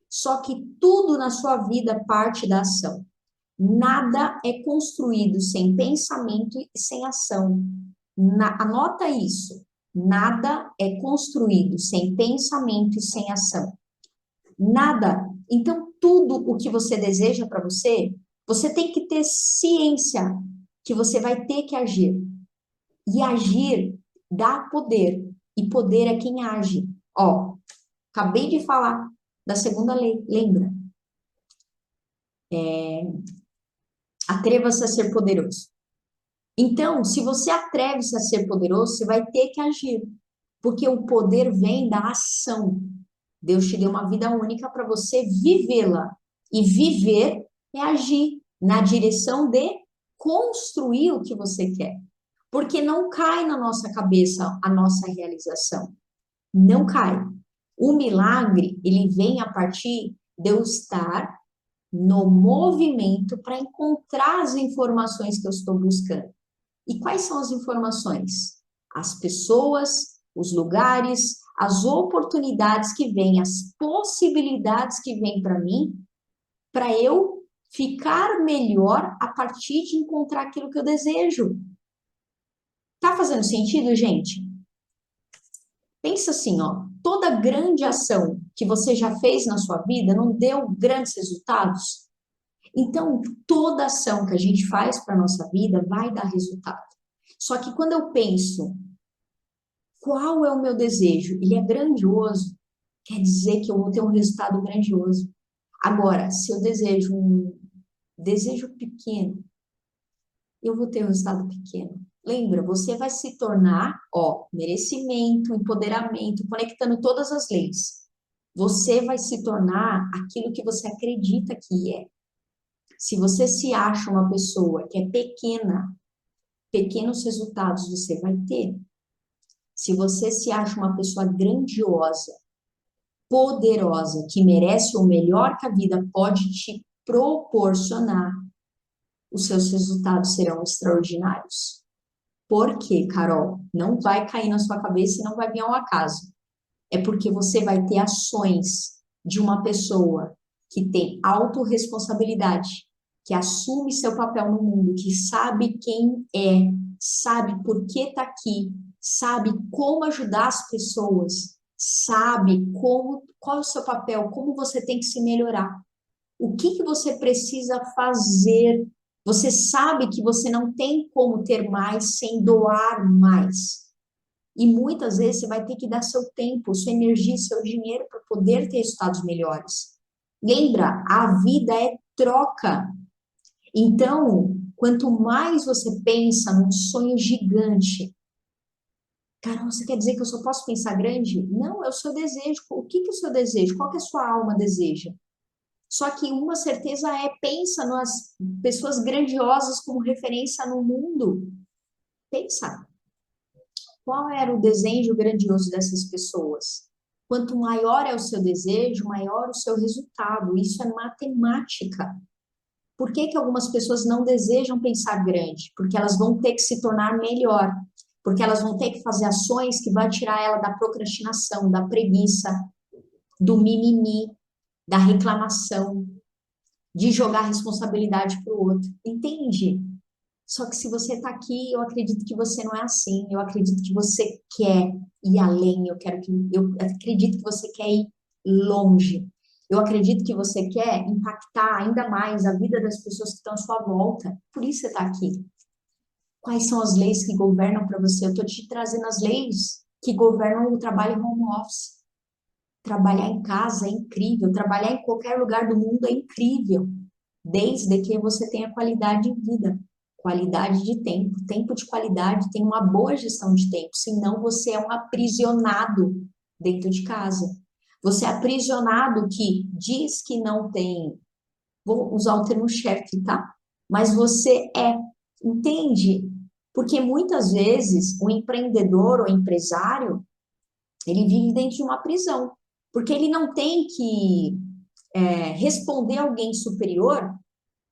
Só que tudo na sua vida parte da ação. Nada é construído sem pensamento e sem ação. Anota isso. Nada é construído sem pensamento e sem ação. Nada. Então, tudo o que você deseja para você, você tem que ter ciência que você vai ter que agir. E agir dá poder. E poder é quem age. Ó, acabei de falar da segunda lei, lembra? Atreva-se a ser poderoso. Então, se você atreve-se a ser poderoso, você vai ter que agir. Porque o poder vem da ação. Deus te deu uma vida única para você vivê-la. E viver é agir na direção de construir o que você quer. Porque não cai na nossa cabeça a nossa realização. Não cai. O milagre, ele vem a partir de eu estar no movimento para encontrar as informações que eu estou buscando. E quais são as informações? As pessoas, os lugares, as oportunidades que vêm, as possibilidades que vêm para mim, para eu ficar melhor a partir de encontrar aquilo que eu desejo. Tá fazendo sentido, gente? Pensa assim, ó, toda grande ação que você já fez na sua vida não deu grandes resultados? Então, toda ação que a gente faz para a nossa vida vai dar resultado. Só que quando eu penso, qual é o meu desejo? Ele é grandioso, quer dizer que eu vou ter um resultado grandioso. Agora, se eu desejo um desejo pequeno, eu vou ter um resultado pequeno. Lembra, você vai se tornar, ó, merecimento, empoderamento, conectando todas as leis. Você vai se tornar aquilo que você acredita que é. Se você se acha uma pessoa que é pequena, pequenos resultados você vai ter. Se você se acha uma pessoa grandiosa, poderosa, que merece o melhor que a vida pode te proporcionar, os seus resultados serão extraordinários. Por quê, Carol? Não vai cair na sua cabeça e não vai vir ao acaso. É porque você vai ter ações de uma pessoa que tem autorresponsabilidade, que assume seu papel no mundo, que sabe quem é, sabe por que está aqui, sabe como ajudar as pessoas, sabe como, qual é o seu papel, como você tem que se melhorar. O que que você precisa fazer? Você sabe que você não tem como ter mais sem doar mais. E muitas vezes você vai ter que dar seu tempo, sua energia, seu dinheiro para poder ter resultados melhores. Lembra, a vida é troca. Então, quanto mais você pensa num sonho gigante, Carol, você quer dizer que eu só posso pensar grande? Não, é o seu desejo. O que que é o seu desejo? Qual que a sua alma deseja? Só que uma certeza é, pensa nas pessoas grandiosas como referência no mundo. Pensa, qual era o desejo grandioso dessas pessoas? Quanto maior é o seu desejo, maior o seu resultado. Isso é matemática. Por que que algumas pessoas não desejam pensar grande? Porque elas vão ter que se tornar melhor. Porque elas vão ter que fazer ações que vai tirar ela da procrastinação, da preguiça, do mimimi, da reclamação, de jogar a responsabilidade para o outro. Entende? Só que se você está aqui, eu acredito que você não é assim. Eu acredito que você quer ir além. Eu acredito que você quer ir longe. Eu acredito que você quer impactar ainda mais a vida das pessoas que estão à sua volta. Por isso você está aqui. Quais são as leis que governam para você? Eu estou te trazendo as leis que governam o trabalho home office. Trabalhar em casa é incrível. Trabalhar em qualquer lugar do mundo é incrível, desde que você tenha qualidade de vida, qualidade de tempo, tempo de qualidade, tem uma boa gestão de tempo, senão você é um aprisionado dentro de casa. Você é aprisionado que diz que não tem, vou usar o termo chefe, tá? Mas você entende? Porque muitas vezes o empreendedor ou empresário, ele vive dentro de uma prisão, porque ele não tem que responder a alguém superior,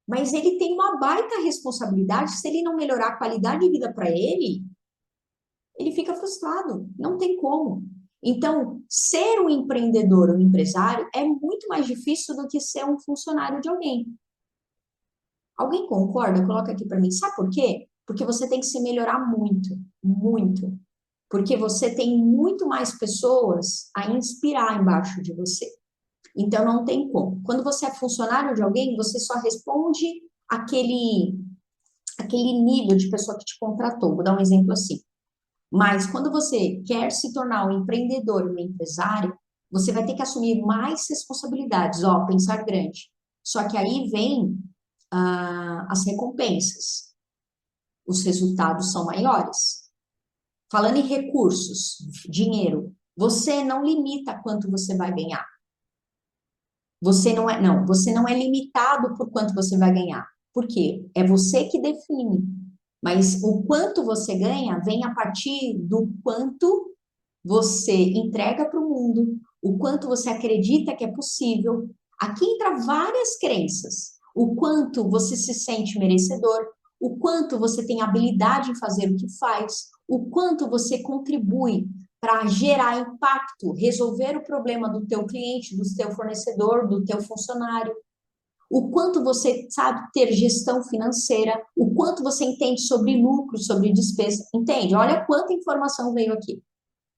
mas ele tem uma baita responsabilidade. Se ele não melhorar a qualidade de vida para ele fica frustrado. Não tem como. Então, ser um empreendedor, um empresário, é muito mais difícil do que ser um funcionário de alguém. Alguém concorda? Coloca aqui para mim. Sabe por quê? Porque você tem que se melhorar muito, muito. Porque você tem muito mais pessoas a inspirar embaixo de você. Então, não tem como. Quando você é funcionário de alguém, você só responde aquele aquele nível de pessoa que te contratou. Vou dar um exemplo assim. Mas quando você quer se tornar um empreendedor, um empresário, você vai ter que assumir mais responsabilidades, ó, pensar grande. Só que aí vem as recompensas, os resultados são maiores. Falando em recursos, dinheiro, você não limita quanto você vai ganhar. Você não é limitado por quanto você vai ganhar. Por quê? É você que define. Mas o quanto você ganha vem a partir do quanto você entrega para o mundo, o quanto você acredita que é possível. Aqui entra várias crenças. O quanto você se sente merecedor, o quanto você tem habilidade em fazer o que faz, o quanto você contribui para gerar impacto, resolver o problema do teu cliente, do teu fornecedor, do teu funcionário, o quanto você sabe ter gestão financeira, o quanto você entende sobre lucro, sobre despesa, entende? Olha quanta informação veio aqui.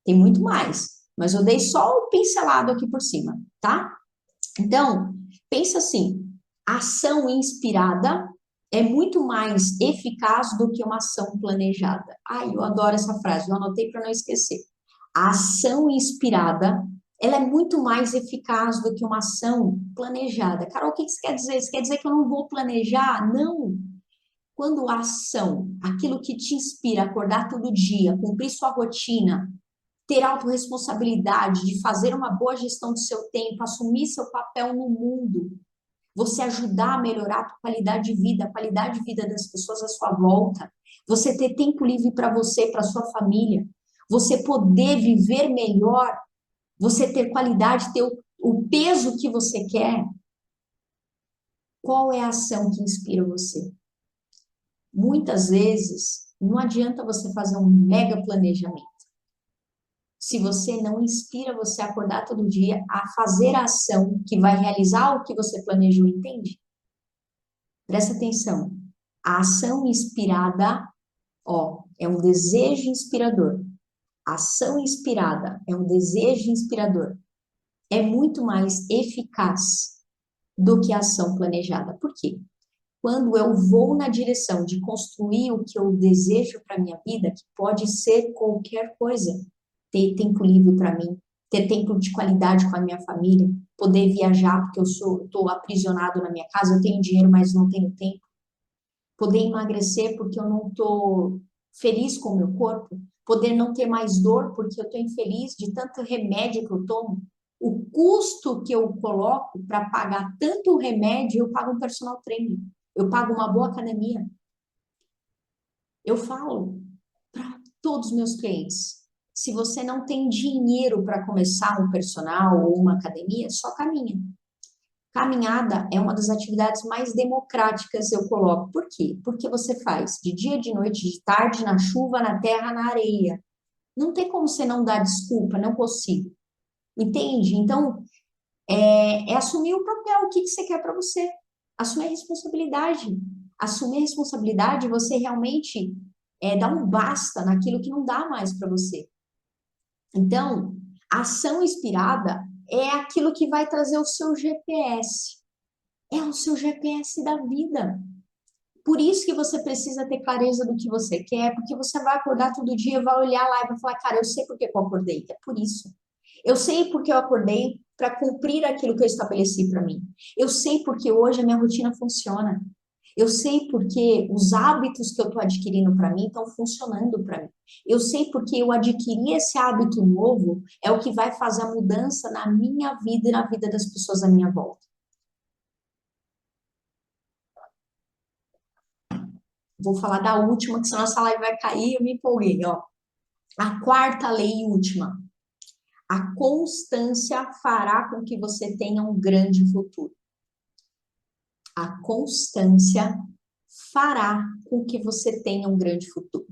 Tem muito mais, mas eu dei só o pincelado aqui por cima, tá? Então, pensa assim, a ação inspirada é muito mais eficaz do que uma ação planejada. Ai, eu adoro essa frase, eu anotei para não esquecer. A ação inspirada, ela é muito mais eficaz do que uma ação planejada. Carol, o que isso quer dizer? Isso quer dizer que eu não vou planejar? Não. Quando a ação, aquilo que te inspira, acordar todo dia, cumprir sua rotina, ter autorresponsabilidade de fazer uma boa gestão do seu tempo, assumir seu papel no mundo, você ajudar a melhorar a qualidade de vida, a qualidade de vida das pessoas à sua volta, você ter tempo livre para você, para sua família, você poder viver melhor, você ter qualidade, ter o peso que você quer. Qual é a ação que inspira você? Muitas vezes, não adianta você fazer um mega planejamento. Se você não inspira você a acordar todo dia a fazer a ação que vai realizar o que você planejou, entende? Presta atenção. A ação inspirada, ó, é um desejo inspirador. A ação inspirada é um desejo inspirador. É muito mais eficaz do que a ação planejada. Por quê? Quando eu vou na direção de construir o que eu desejo para minha vida, que pode ser qualquer coisa, ter tempo livre para mim, ter tempo de qualidade com a minha família, poder viajar porque eu estou aprisionado na minha casa, eu tenho dinheiro, mas não tenho tempo, poder emagrecer porque eu não estou feliz com o meu corpo, poder não ter mais dor porque eu estou infeliz de tanto remédio que eu tomo. O custo que eu coloco para pagar tanto remédio, eu pago um personal trainer, eu pago uma boa academia. Eu falo para todos os meus clientes, se você não tem dinheiro para começar um personal ou uma academia, só caminha. Caminhada é uma das atividades mais democráticas, eu coloco. Por quê? Porque você faz de dia, de noite, de tarde, na chuva, na terra, na areia. Não tem como você não dar desculpa, não consigo. Entende? Então, é assumir o papel, o que que você quer para você. Assumir a responsabilidade. Assumir a responsabilidade, você realmente dar um basta naquilo que não dá mais para você. Então, a ação inspirada é aquilo que vai trazer o seu GPS. É o seu GPS da vida. Por isso que você precisa ter clareza do que você quer, porque você vai acordar todo dia, vai olhar lá e vai falar, cara, eu sei por que eu acordei, é por isso. Eu sei porque eu acordei para cumprir aquilo que eu estabeleci para mim. Eu sei porque hoje a minha rotina funciona. Eu sei porque os hábitos que eu estou adquirindo para mim estão funcionando para mim. Eu sei porque eu adquiri esse hábito novo, é o que vai fazer a mudança na minha vida e na vida das pessoas à minha volta. Vou falar da última, que senão essa live vai cair, eu me empolguei, ó. A quarta lei e última. A constância fará com que você tenha um grande futuro. A constância fará com que você tenha um grande futuro.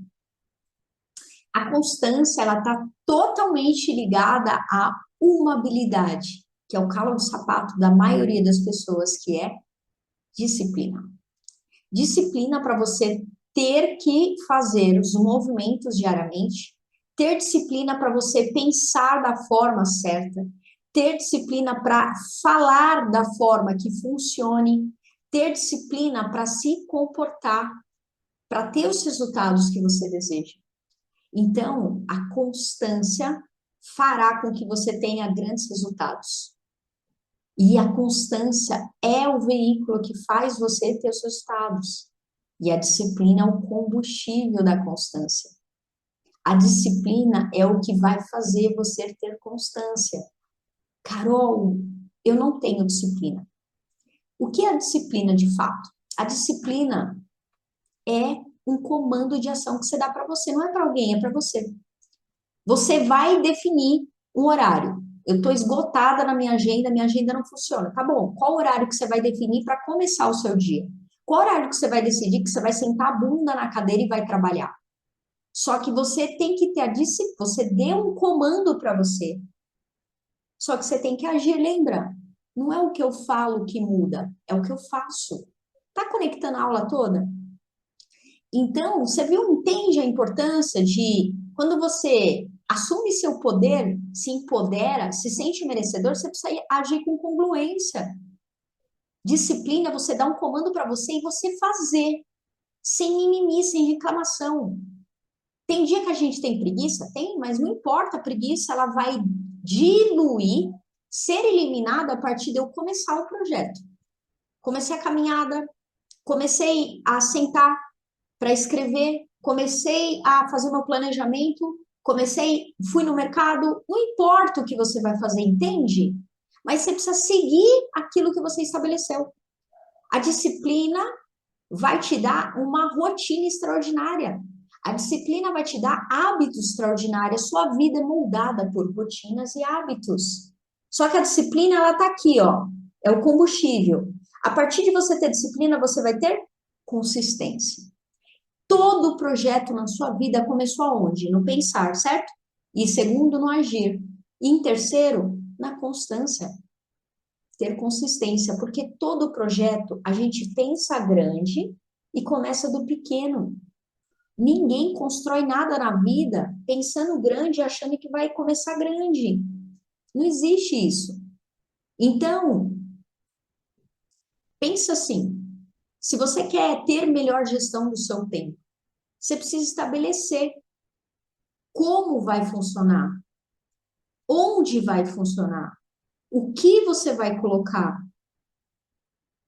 A constância, ela está totalmente ligada a uma habilidade, que é o calo do sapato da maioria das pessoas, que é disciplina. Disciplina para você ter que fazer os movimentos diariamente, ter disciplina para você pensar da forma certa, ter disciplina para falar da forma que funcione, ter disciplina para se comportar, para ter os resultados que você deseja. Então, a constância fará com que você tenha grandes resultados. E a constância é o veículo que faz você ter os resultados. E a disciplina é o combustível da constância. A disciplina é o que vai fazer você ter constância. Carol, eu não tenho disciplina. O que é a disciplina de fato? A disciplina é um comando de ação que você dá para você, não é para alguém, é para você. Você vai definir um horário. Eu estou esgotada na minha agenda não funciona. Tá bom, qual horário que você vai definir para começar o seu dia? Qual horário que você vai decidir que você vai sentar a bunda na cadeira e vai trabalhar? Só que você tem que ter a disciplina, você deu um comando para você. Só que você tem que agir, lembra? Não é o que eu falo que muda, é o que eu faço. Tá conectando a aula toda? Então, você viu, entende a importância de quando você assume seu poder, se empodera, se sente merecedor, você precisa agir com congruência. Disciplina, você dá um comando para você e você fazer, sem mimimi, sem reclamação. Tem dia que a gente tem preguiça? Tem, mas não importa, a preguiça ela vai diluir, ser eliminada a partir de eu começar o projeto. Comecei a caminhada, comecei a sentar para escrever, comecei a fazer meu planejamento, fui no mercado, não importa o que você vai fazer, entende? Mas você precisa seguir aquilo que você estabeleceu. A disciplina vai te dar uma rotina extraordinária. A disciplina vai te dar hábitos extraordinários. Sua vida é moldada por rotinas e hábitos. Só que a disciplina, ela tá aqui, ó. É o combustível. A partir de você ter disciplina, você vai ter consistência. Todo projeto na sua vida começou aonde? No pensar, certo? E segundo, no agir. E em terceiro, na constância, ter consistência, porque todo projeto a gente pensa grande e começa do pequeno. Ninguém constrói nada na vida pensando grande, achando que vai começar grande. Não existe isso. Então, pensa assim, se você quer ter melhor gestão do seu tempo, você precisa estabelecer como vai funcionar, onde vai funcionar, o que você vai colocar.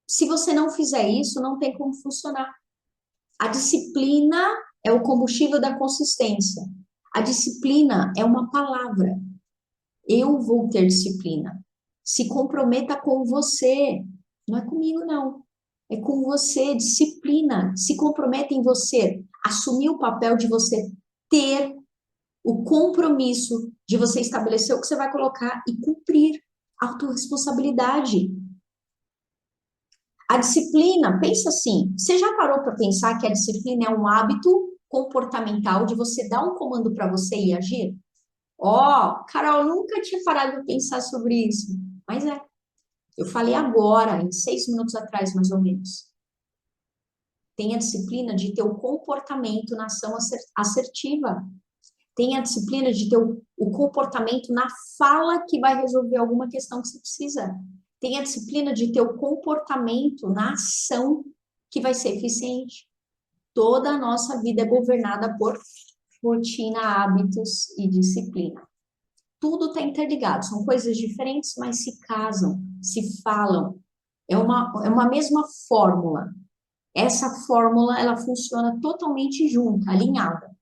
Se você não fizer isso, não tem como funcionar. A disciplina é o combustível da consistência. A disciplina é uma palavra. Eu vou ter disciplina. Se comprometa com você. Não é comigo, não. É com você, disciplina. Se comprometa em você. Assumir o papel de você ter o compromisso de você estabelecer o que você vai colocar e cumprir. Autorresponsabilidade. A disciplina, pensa assim, você já parou para pensar que a disciplina é um hábito comportamental de você dar um comando para você e agir? Ó, Carol, nunca tinha parado para pensar sobre isso. Mas é, eu falei agora, em 6 minutos atrás, mais ou menos. Tenha a disciplina de ter o comportamento na ação assertiva. Tenha a disciplina de ter o comportamento na fala que vai resolver alguma questão que você precisa. Tenha a disciplina de ter o comportamento na ação que vai ser eficiente. Toda a nossa vida é governada por rotina, hábitos e disciplina. Tudo está interligado, são coisas diferentes, mas se casam, se falam. É uma mesma fórmula. Essa fórmula, ela funciona totalmente junta, alinhada.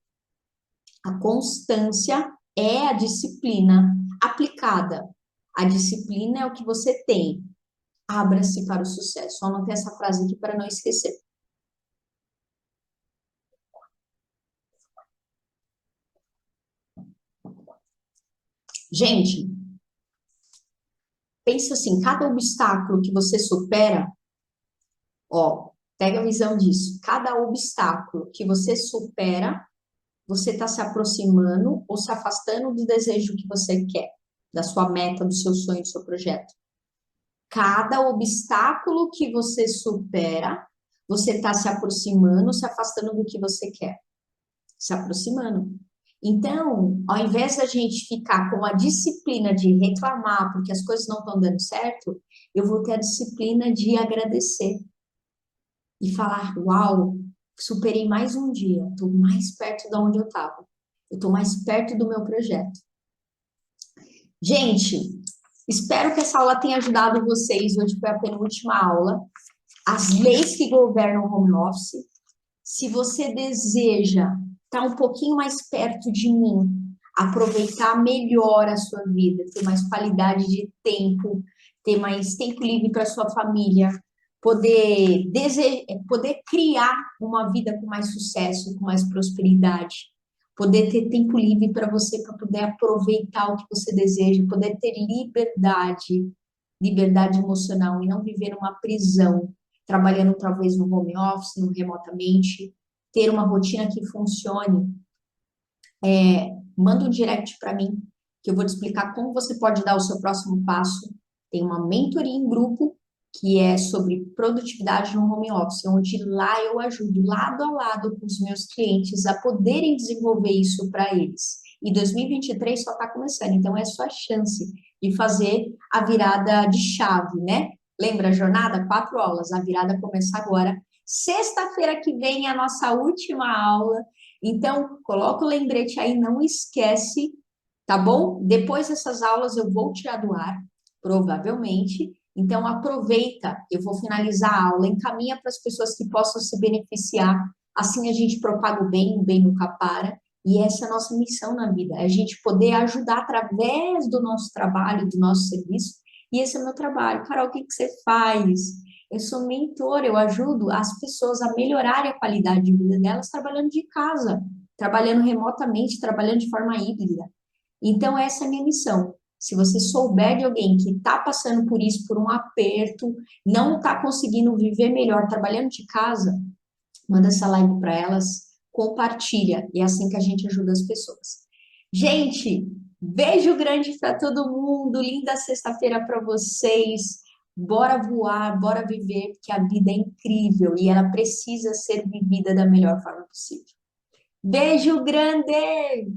A constância é a disciplina aplicada. A disciplina é o que você tem. Abra-se para o sucesso. Só anotei essa frase aqui para não esquecer. Gente, pensa assim, cada obstáculo que você supera, ó, pega a visão disso. Cada obstáculo que você supera, você está se aproximando ou se afastando do desejo que você quer, da sua meta, do seu sonho, do seu projeto. Cada obstáculo que você supera, você está se aproximando, se afastando do que você quer. Se aproximando. Então, ao invés da gente ficar com a disciplina de reclamar porque as coisas não estão dando certo, eu vou ter a disciplina de agradecer e falar: Uau, superei mais um dia, estou mais perto de onde eu estava, eu estou mais perto do meu projeto. Gente, espero que essa aula tenha ajudado vocês. Hoje foi a penúltima aula. As leis que governam o home office. Se você deseja estar um pouquinho mais perto de mim, aproveitar melhor a sua vida, ter mais qualidade de tempo, ter mais tempo livre para sua família, poder criar uma vida com mais sucesso, com mais prosperidade, poder ter tempo livre para você, para poder aproveitar o que você deseja, poder ter liberdade, liberdade emocional e não viver uma prisão, trabalhando talvez no home office, no remotamente, ter uma rotina que funcione. Manda um direct para mim, que eu vou te explicar como você pode dar o seu próximo passo. Tem uma mentoria em grupo que é sobre produtividade no home office, onde lá eu ajudo lado a lado com os meus clientes a poderem desenvolver isso para eles. E 2023 só está começando, então é a sua chance de fazer a virada de chave, né? Lembra a jornada? 4 aulas, a virada começa agora. Sexta-feira que vem é a nossa última aula. Então, coloca o lembrete aí, não esquece, tá bom? Depois dessas aulas eu vou tirar do ar, provavelmente. Então, aproveita, eu vou finalizar a aula, encaminha para as pessoas que possam se beneficiar. Assim a gente propaga o bem nunca para. E essa é a nossa missão na vida, é a gente poder ajudar através do nosso trabalho, do nosso serviço. E esse é o meu trabalho. Carol, o que você faz? Eu sou mentora, eu ajudo as pessoas a melhorarem a qualidade de vida delas trabalhando de casa, trabalhando remotamente, trabalhando de forma híbrida. Então, essa é a minha missão. Se você souber de alguém que está passando por isso, por um aperto, não está conseguindo viver melhor trabalhando de casa, manda essa live para elas, compartilha. E é assim que a gente ajuda as pessoas. Gente, beijo grande para todo mundo. Linda sexta-feira para vocês. Bora voar, bora viver, porque a vida é incrível e ela precisa ser vivida da melhor forma possível. Beijo grande!